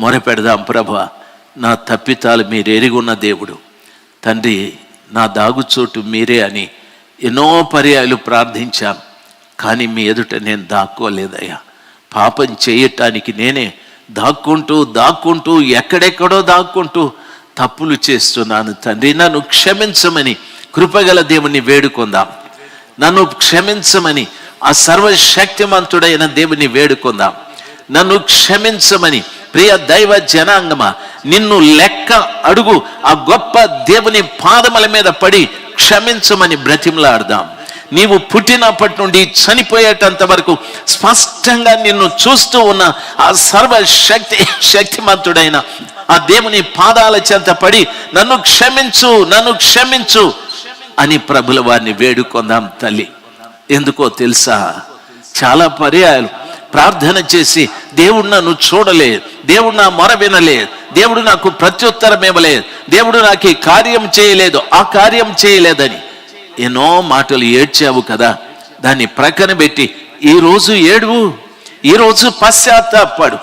మొరపెడదాం. ప్రభువా, నా తప్పితాలు మీరు ఎరిగున్న దేవుడు, తండ్రి నా దాగుచోటు మీరే అని ఎన్నో పర్యాయాలు ప్రార్థించాం. కానీ మీ ఎదుట నేను దాక్కోలేదయ్యా. పాపం చేయటానికి నేనే దాక్కుంటూ ఎక్కడెక్కడో దాక్కుంటూ తప్పులు చేస్తున్నాను. తండ్రి, నన్ను క్షమించమని కృపగల దేవుని వేడుకుందాం. నన్ను క్షమించమని ఆ సర్వశక్తిమంతుడైన దేవుని వేడుకుందాం. నన్ను క్షమించమని ప్రియ దైవ జనాంగమా, నిన్ను లెక్క అడుగు ఆ గొప్ప దేవుని పాదముల మీద పడి క్షమించమని బ్రతిమలాడదాం. నీవు పుట్టినప్పటి నుండి చనిపోయేటంత వరకు స్పష్టంగా నిన్ను చూస్తూ ఉన్న ఆ శక్తిమంతుడైన ఆ దేవుని పాదాల చెంత పడి నన్ను క్షమించు అని ప్రభుల వారిని వేడుకొందాం. తల్లి, ఎందుకో తెలుసా, చాలా పర్యాయాలు ప్రార్థన చేసి దేవుడు నన్ను చూడలేదు, దేవుడు నా మొర వినలేదు, దేవుడు నాకు ప్రత్యుత్తరం ఇవ్వలేదు, దేవుడు నాకు ఈ కార్యం చేయలేదు, ఆ కార్యం చేయలేదని ఎన్నో మాటలు ఏడ్చావు కదా. దాన్ని ప్రక్కన పెట్టి ఈరోజు ఏడువు, ఈరోజు పశ్చాత్తాపడు.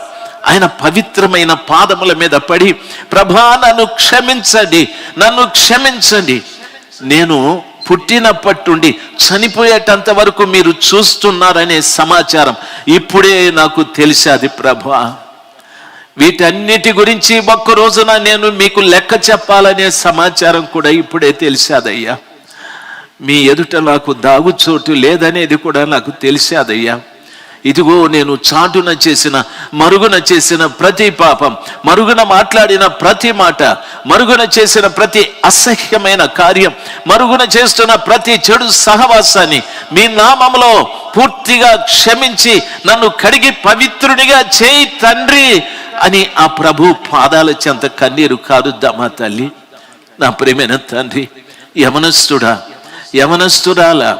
ఆయన పవిత్రమైన పాదముల మీద పడి, ప్రభా నన్ను క్షమించండి, నేను పుట్టినప్పటి నుండి చనిపోయేటంత వరకు మీరు చూస్తున్నారనే సమాచారం ఇప్పుడే నాకు తెలిసాది ప్రభా. వీటన్నిటి గురించి ఒక్క రోజున నేను మీకు లెక్క చెప్పాలనే సమాచారం కూడా ఇప్పుడే తెలిసాదయ్యా. మీ ఎదుట నాకు దాగుచోటు లేదనేది కూడా నాకు తెలిసాదయ్యా. ఇదిగో నేను చాటున చేసిన, మరుగున చేసిన ప్రతి పాపం, మరుగున మాట్లాడిన ప్రతి మాట, మరుగున చేసిన ప్రతి అసహ్యమైన కార్యం, మరుగున చేస్తున్న ప్రతి చెడు సహవాసాన్ని మీ నామములో పూర్తిగా క్షమించి నన్ను కడిగి పవిత్రునిగా చేయి తండ్రి అని ఆ ప్రభు పాదాల చెంత కన్నీరు కారుద్దామా తల్లి? నా ప్రియమైన తండ్రి, యవనస్తుడా, యవనస్తురాలా,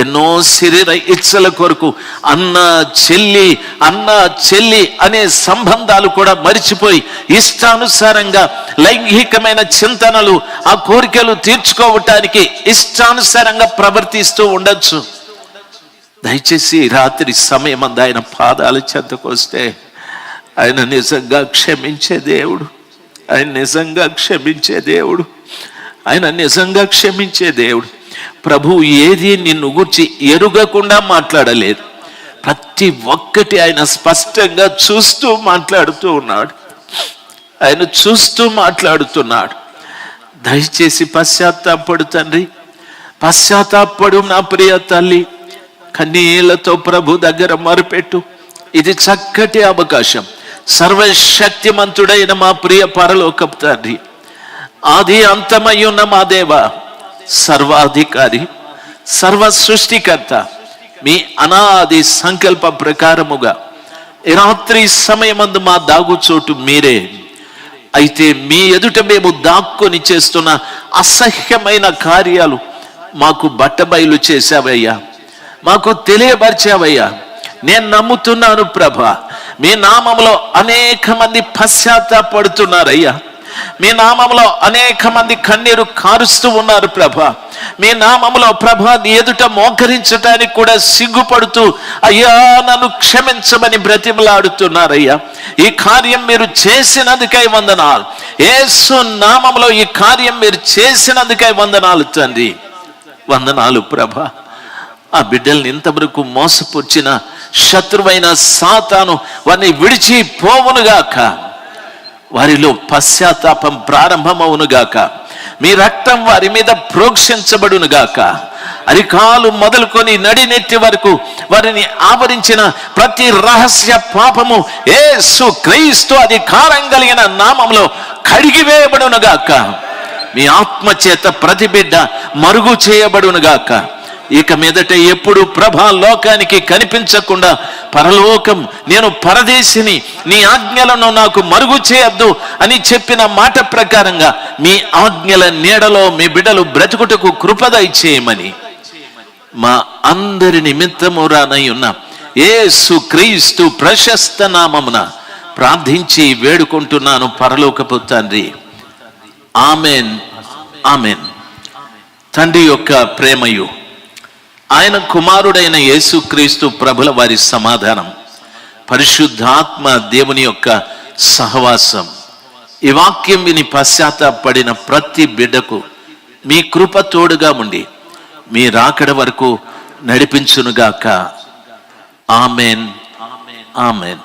ఎన్నో శరీర ఇచ్చల కొరకు అన్న చెల్లి అనే సంబంధాలు కూడా మరిచిపోయి ఇష్టానుసారంగా లైంగికమైన చింతనలు, ఆ కోరికలు తీర్చుకోవటానికి ఇష్టానుసారంగా ప్రవర్తిస్తూ ఉండొచ్చు. దయచేసి రాత్రి సమయం అందు ఆయన పాదాల చెంతకు వస్తే ఆయన నిజంగా క్షమించే దేవుడు, ఆయన నిజంగా క్షమించే దేవుడు, ఆయన నిజంగా క్షమించే దేవుడు. ప్రభు ఏది నిన్ను గురించి ఎరుగకుండా మాట్లాడలేదు. ప్రతి ఒక్కటి ఆయన స్పష్టంగా చూస్తూ మాట్లాడుతూ ఉన్నాడు. ఆయన చూస్తూ మాట్లాడుతున్నాడు. దయచేసి పశ్చాత్తాపడు తండ్రి, పశ్చాత్తాపడు నా ప్రియ తల్లి. కన్నీళ్లతో ప్రభు దగ్గర మొరపెట్టు. ఇది చక్కటి అవకాశం. సర్వశక్తిమంతుడైన మా ప్రియ పరలోకపు తండ్రి, ఆది అంతమై ఉన్న మా దేవ, సర్వాధికారి, సర్వ సృష్టికర్త, మీ అనాది సంకల్ప ప్రకారముగా ఈ రాత్రి సమయమందు మా దాగుచోటు మీరే. అయితే మీ ఎదుట మేము దాక్కుని చేస్తున్న అసహ్యమైన కార్యాలు మాకు బట్టబయలు చేశావయ్యా, మాకు తెలియపరిచావయ్యా. నేను నమ్ముతున్నాను ప్రభా, మీ నామములో అనేక మంది పశ్చాత్తాపడుతున్నారయ్యా. మీ నామములో అనేక మంది కన్నీరు కారుస్తూ ఉన్నారు ప్రభా. మీ నామములో ప్రభా నీ ఎదుట మోకరించడానికి కూడా సిగ్గుపడుతూ అయ్యా నన్ను క్షమించమని బ్రతిమలాడుతున్నారయ్యా. ఈ కార్యం మీరు చేసినందుకై వందనాలు. యేసు నామములో ఈ కార్యం మీరు చేసినందుకై వందనాలు తండ్రి, వందనాలు ప్రభా. ఆ బిడ్డల్ని ఇంతవరకు మోసపుచ్చిన శత్రువైన సాతాను వారిని విడిచిపోవునుగాక, వారిలో పశ్చాత్తాపం ప్రారంభమవునుగాక, మీ రక్తం వారి మీద ప్రోక్షించబడునుగాక. అరికాలు మొదలుకొని నడినెత్తి వరకు వారిని ఆవరించిన ప్రతి రహస్య పాపము యేసు క్రీస్తు అధికారం కలిగిన నామములో కడిగివేయబడునుగాక. మీ ఆత్మ చేత ప్రతి బిడ్డ మరుగు చేయబడునుగాక. ఇక మీదట ఎప్పుడు ప్రభా లోకానికి కనిపించకుండా పరలోకం, నేను పరదేశిని, నీ ఆజ్ఞలను నాకు మరుగు చేయొద్దు అని చెప్పిన మాట ప్రకారంగా మీ ఆజ్ఞల నీడలో మీ బిడ్డలు బ్రతుకుటకు కృప దయచేయమని మా అందరి నిమిత్తము రానై ఉన్న యేసు క్రీస్తు ప్రశస్త నామమున ప్రార్థించి వేడుకుంటున్నాను పరలోకపు తండ్రి. Amen, amen. తండ్రి యొక్క ప్రేమయు, ఆయన కుమారుడైన యేసుక్రీస్తు ప్రభుల వారి సమాధానం, పరిశుద్ధాత్మ దేవుని యొక్క సహవాసం, ఈ వాక్యం విని పశ్చాత్తాపడిన ప్రతి బిడ్డకు మీ కృప తోడుగా ఉండి మీ రాకడ వరకు నడిపించునుగాక. Amen, amen.